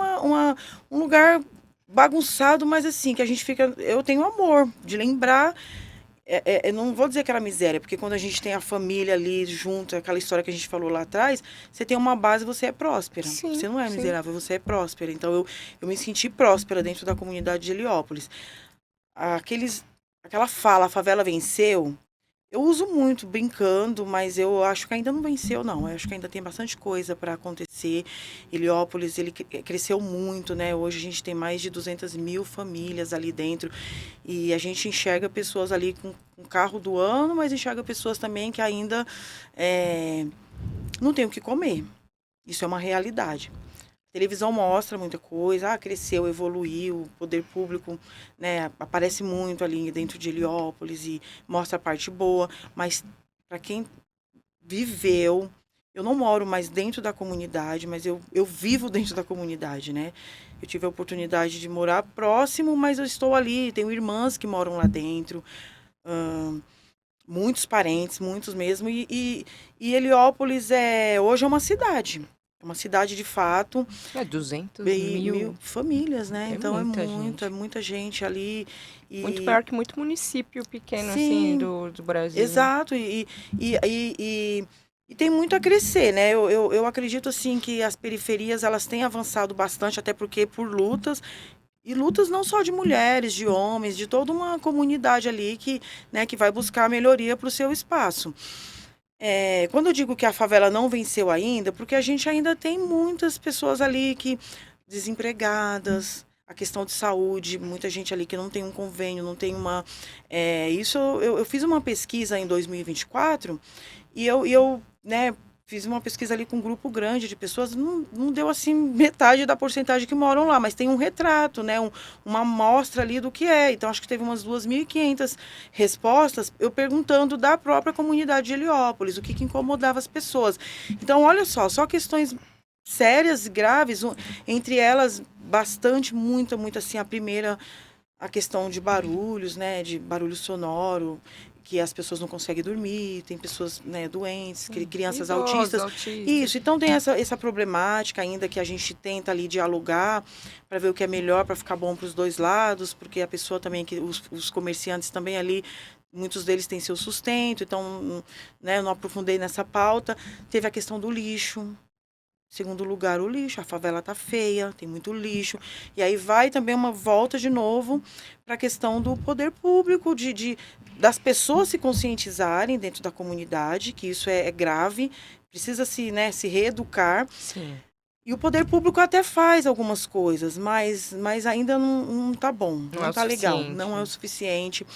um lugar bagunçado, mas assim, que a gente fica, eu tenho amor de lembrar, não vou dizer que era miséria, porque quando a gente tem a família ali junto, aquela história que a gente falou lá atrás, você tem uma base, você é próspera, sim, você não é miserável, você é próspera, então eu me senti próspera dentro da comunidade de Heliópolis. Aquela fala, a favela venceu, eu uso muito brincando, mas eu acho que ainda não venceu, não. Eu acho que ainda tem bastante coisa para acontecer. Heliópolis, ele cresceu muito, né? Hoje a gente tem mais de 200 mil famílias ali dentro. E a gente enxerga pessoas ali com carro do ano, mas enxerga pessoas também que ainda não tem o que comer. Isso é uma realidade. A televisão mostra muita coisa, cresceu, evoluiu, o poder público, né, aparece muito ali dentro de Heliópolis e mostra a parte boa, mas para quem viveu, eu não moro mais dentro da comunidade, mas eu vivo dentro da comunidade, né? Eu tive a oportunidade de morar próximo, mas eu estou ali, tenho irmãs que moram lá dentro, muitos parentes, muitos mesmo, e Heliópolis hoje é uma cidade. É uma cidade de fato. 200 mil famílias, né? Então muita muita gente ali. Muito maior que muito município pequeno, sim, assim, do Brasil. Exato. E tem muito a crescer, né? Eu acredito, assim, que as periferias, elas têm avançado bastante, até porque por lutas. E lutas não só de mulheres, de homens, de toda uma comunidade ali que vai buscar melhoria para o seu espaço. Quando eu digo que a favela não venceu ainda, porque a gente ainda tem muitas pessoas ali desempregadas, a questão de saúde, muita gente ali que não tem um convênio, não tem uma... isso eu fiz uma pesquisa em 2024 e eu fiz uma pesquisa ali com um grupo grande de pessoas, não deu assim metade da porcentagem que moram lá, mas tem um retrato, né, uma amostra ali do que é. Então, acho que teve umas 2.500 respostas, eu perguntando da própria comunidade de Heliópolis, o que incomodava as pessoas. Então, olha só questões sérias e graves, entre elas, muita assim, a primeira, a questão de barulhos, né, de barulho sonoro, que as pessoas não conseguem dormir, tem pessoas, né, doentes, crianças autistas. Isso, então tem essa problemática ainda que a gente tenta ali dialogar para ver o que é melhor, para ficar bom para os dois lados, porque a pessoa também, os comerciantes também ali, muitos deles têm seu sustento, então, né, eu não aprofundei nessa pauta. Teve a questão do lixo. Segundo lugar, o lixo. A favela tá feia, tem muito lixo. E aí vai também uma volta de novo para a questão do poder público, das pessoas se conscientizarem dentro da comunidade, que isso é grave, precisa se reeducar. Sim. E o poder público até faz algumas coisas, mas ainda não tá bom, não tá legal, não é o suficiente.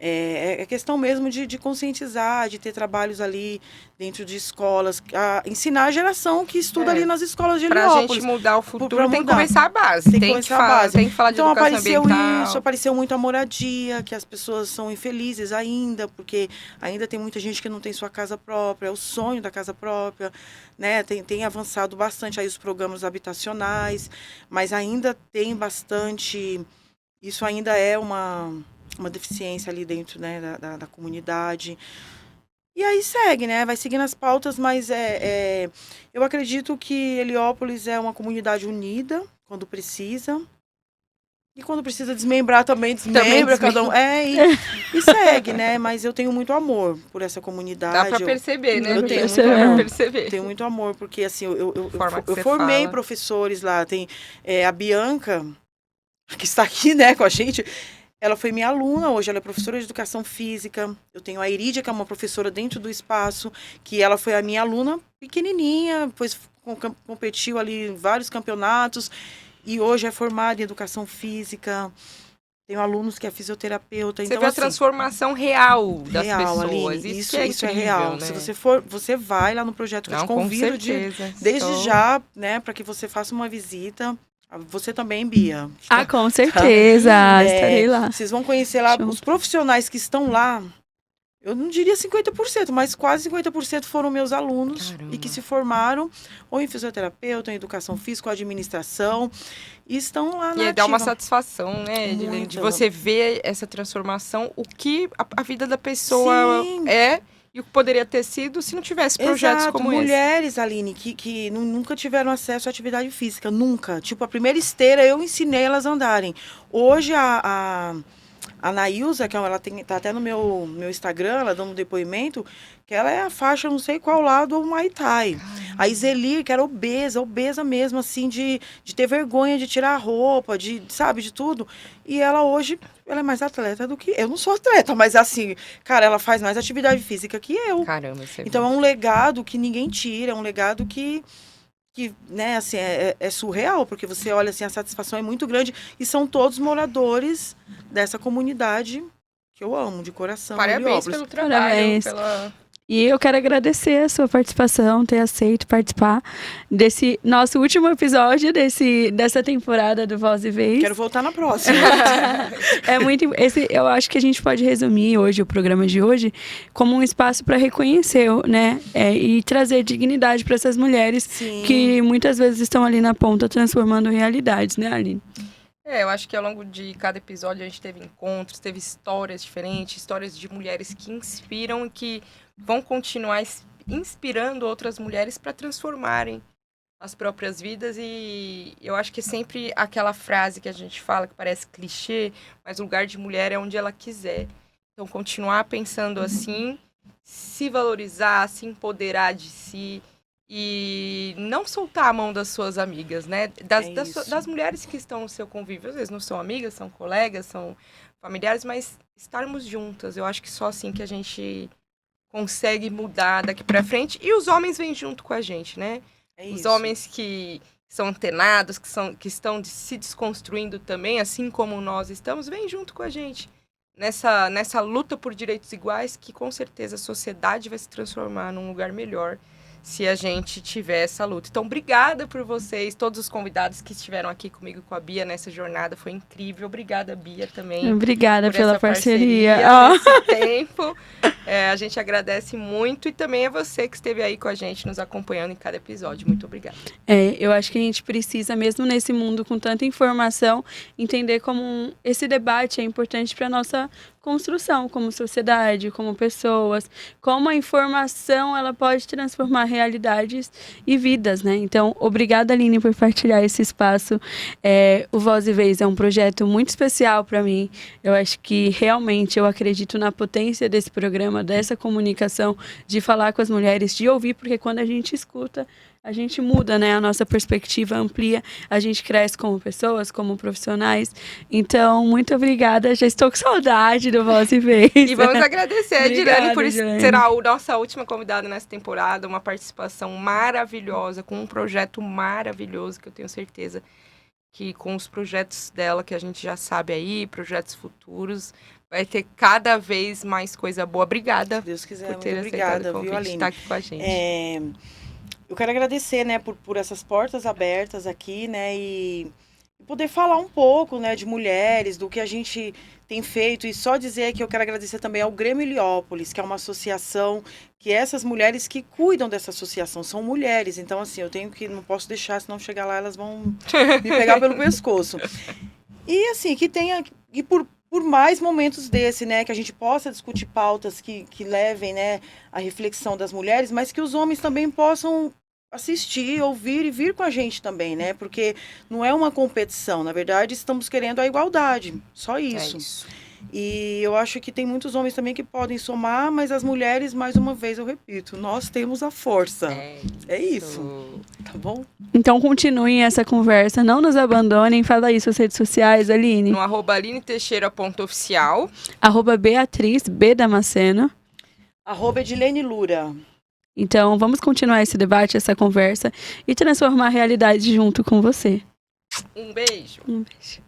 É questão mesmo de conscientizar, de ter trabalhos ali dentro de escolas, ensinar a geração que estuda ali nas escolas de Heliópolis. Pra gente mudar o futuro, tem que começar a base. Tem que começar a base. Tem que falar de então, educação ambiental. Apareceu muito a moradia, que as pessoas são infelizes ainda, porque ainda tem muita gente que não tem sua casa própria, é o sonho da casa própria, né? Tem avançado bastante aí os programas habitacionais, mas ainda tem bastante... Isso ainda é uma deficiência ali dentro, né, da comunidade. E aí segue, né? Vai seguindo as pautas, mas eu acredito que Heliópolis é uma comunidade unida quando precisa. E quando precisa desmembrar também desmembra. Cada um. E segue, né? Mas eu tenho muito amor por essa comunidade. Dá pra perceber, né? Eu tenho muito amor. Tenho muito amor, porque assim, eu formei professores lá. Tem a Bianca, que está aqui, né, com a gente. Ela foi minha aluna, hoje ela é professora de educação física. Eu tenho a Irídia, que é uma professora dentro do espaço, que ela foi a minha aluna pequenininha, depois competiu ali em vários campeonatos e hoje é formada em educação física. Tenho alunos que é fisioterapeuta. Você vê a transformação real das pessoas. Aline, isso é incrível, real. Né? Se você vai lá no projeto que eu te convido desde já, né, para que você faça uma visita. Você também, Bia. Com certeza. Estarei lá. Vocês vão conhecer lá os profissionais que estão lá. Eu não diria 50%, mas quase 50% foram meus alunos. Caramba. E que se formaram ou em fisioterapeuta, em educação física, ou administração. E estão lá na dá uma satisfação, né? De você ver essa transformação, o que a vida da pessoa é. E o que poderia ter sido se não tivesse projetos como esse. Mulheres, Aline, que nunca tiveram acesso à atividade física, nunca. Tipo, a primeira esteira eu ensinei elas a andarem. Hoje a Nailza, que ela tá até no meu Instagram, ela dando um depoimento, que ela é a faixa não sei qual lado do Muay Thai. A Iselir, que era obesa mesmo, assim, de ter vergonha de tirar a roupa, de tudo. E ela hoje, ela é mais atleta do que eu. Não sou atleta, mas assim, cara, ela faz mais atividade física que eu. Caramba, isso é então é um legado que ninguém tira, é um legado que né, assim, é surreal, porque você olha, assim, a satisfação é muito grande e são todos moradores dessa comunidade que eu amo, de coração. Parabéns pelo trabalho, E eu quero agradecer a sua participação, ter aceito participar desse nosso último episódio dessa temporada do Voz e Vez. Quero voltar na próxima. Eu acho que a gente pode resumir hoje o programa de hoje como um espaço para reconhecer, né, e trazer dignidade para essas mulheres que muitas vezes estão ali na ponta transformando realidades, né, Aline? Eu acho que ao longo de cada episódio a gente teve encontros, teve histórias diferentes, histórias de mulheres que inspiram e que vão continuar inspirando outras mulheres para transformarem as próprias vidas. E eu acho que é sempre aquela frase que a gente fala, que parece clichê, mas o lugar de mulher é onde ela quiser. Então, continuar pensando assim, se valorizar, se empoderar de si e não soltar a mão das suas amigas, né? Das mulheres que estão no seu convívio. Às vezes não são amigas, são colegas, são familiares, mas estarmos juntas. Eu acho que só assim que a gente consegue mudar daqui pra frente. E os homens vêm junto com a gente, né? Os homens que são antenados, que estão se desconstruindo também, assim como nós estamos, vêm junto com a gente. Nessa luta por direitos iguais, que com certeza a sociedade vai se transformar num lugar melhor se a gente tiver essa luta. Então, obrigada por vocês, todos os convidados que estiveram aqui comigo, com a Bia, nessa jornada. Foi incrível. Obrigada, Bia, também. Obrigada pela parceria. Nesse tempo. A gente agradece muito. E também a você que esteve aí com a gente, nos acompanhando em cada episódio. Muito obrigada. Eu acho que a gente precisa, mesmo nesse mundo com tanta informação, entender como esse debate é importante para a nossa construção como sociedade, como pessoas, como a informação ela pode transformar realidades e vidas, né? Então, obrigada, Aline, por partilhar esse espaço. O Voz e Vez é um projeto muito especial para mim. Eu acho que realmente eu acredito na potência desse programa, dessa comunicação, de falar com as mulheres, de ouvir, porque quando a gente escuta, a gente muda, né? A nossa perspectiva amplia, a gente cresce como pessoas, como profissionais. Então, muito obrigada. Já estou com saudade do Voz e Vez. E vamos agradecer a Obrigada, Edilene por Edilene. ser a nossa última convidada nessa temporada, uma participação maravilhosa, com um projeto maravilhoso, que eu tenho certeza que com os projetos dela, que a gente já sabe aí, projetos futuros, vai ter cada vez mais coisa boa. Obrigada. Se Deus quiser, por ter muito aceitado obrigada, o viu, convite de Aline? estar aqui com a gente. Eu quero agradecer, né, por essas portas abertas aqui, né, e poder falar um pouco, né, de mulheres, do que a gente tem feito. E só dizer que eu quero agradecer também ao Grêmio Heliópolis, que é uma associação, que essas mulheres que cuidam dessa associação são mulheres. Então, assim, não posso deixar, senão chegar lá elas vão me pegar pelo pescoço. E, assim, que tenha, e por mais momentos desse, né, que a gente possa discutir pautas que levem, né, a reflexão das mulheres, mas que os homens também possam assistir, ouvir e vir com a gente também, né, porque não é uma competição, na verdade estamos querendo a igualdade, só isso. É isso. E eu acho que tem muitos homens também que podem somar, mas as mulheres, mais uma vez, eu repito, nós temos a força. É isso, tá bom? Então, continuem essa conversa, não nos abandonem. Fala aí suas redes sociais, Aline. No @alineteixeira.oficial. @Beatriz B. Damasceno. @Edilene Lura. Então, vamos continuar esse debate, essa conversa e transformar a realidade junto com você. Um beijo. Um beijo.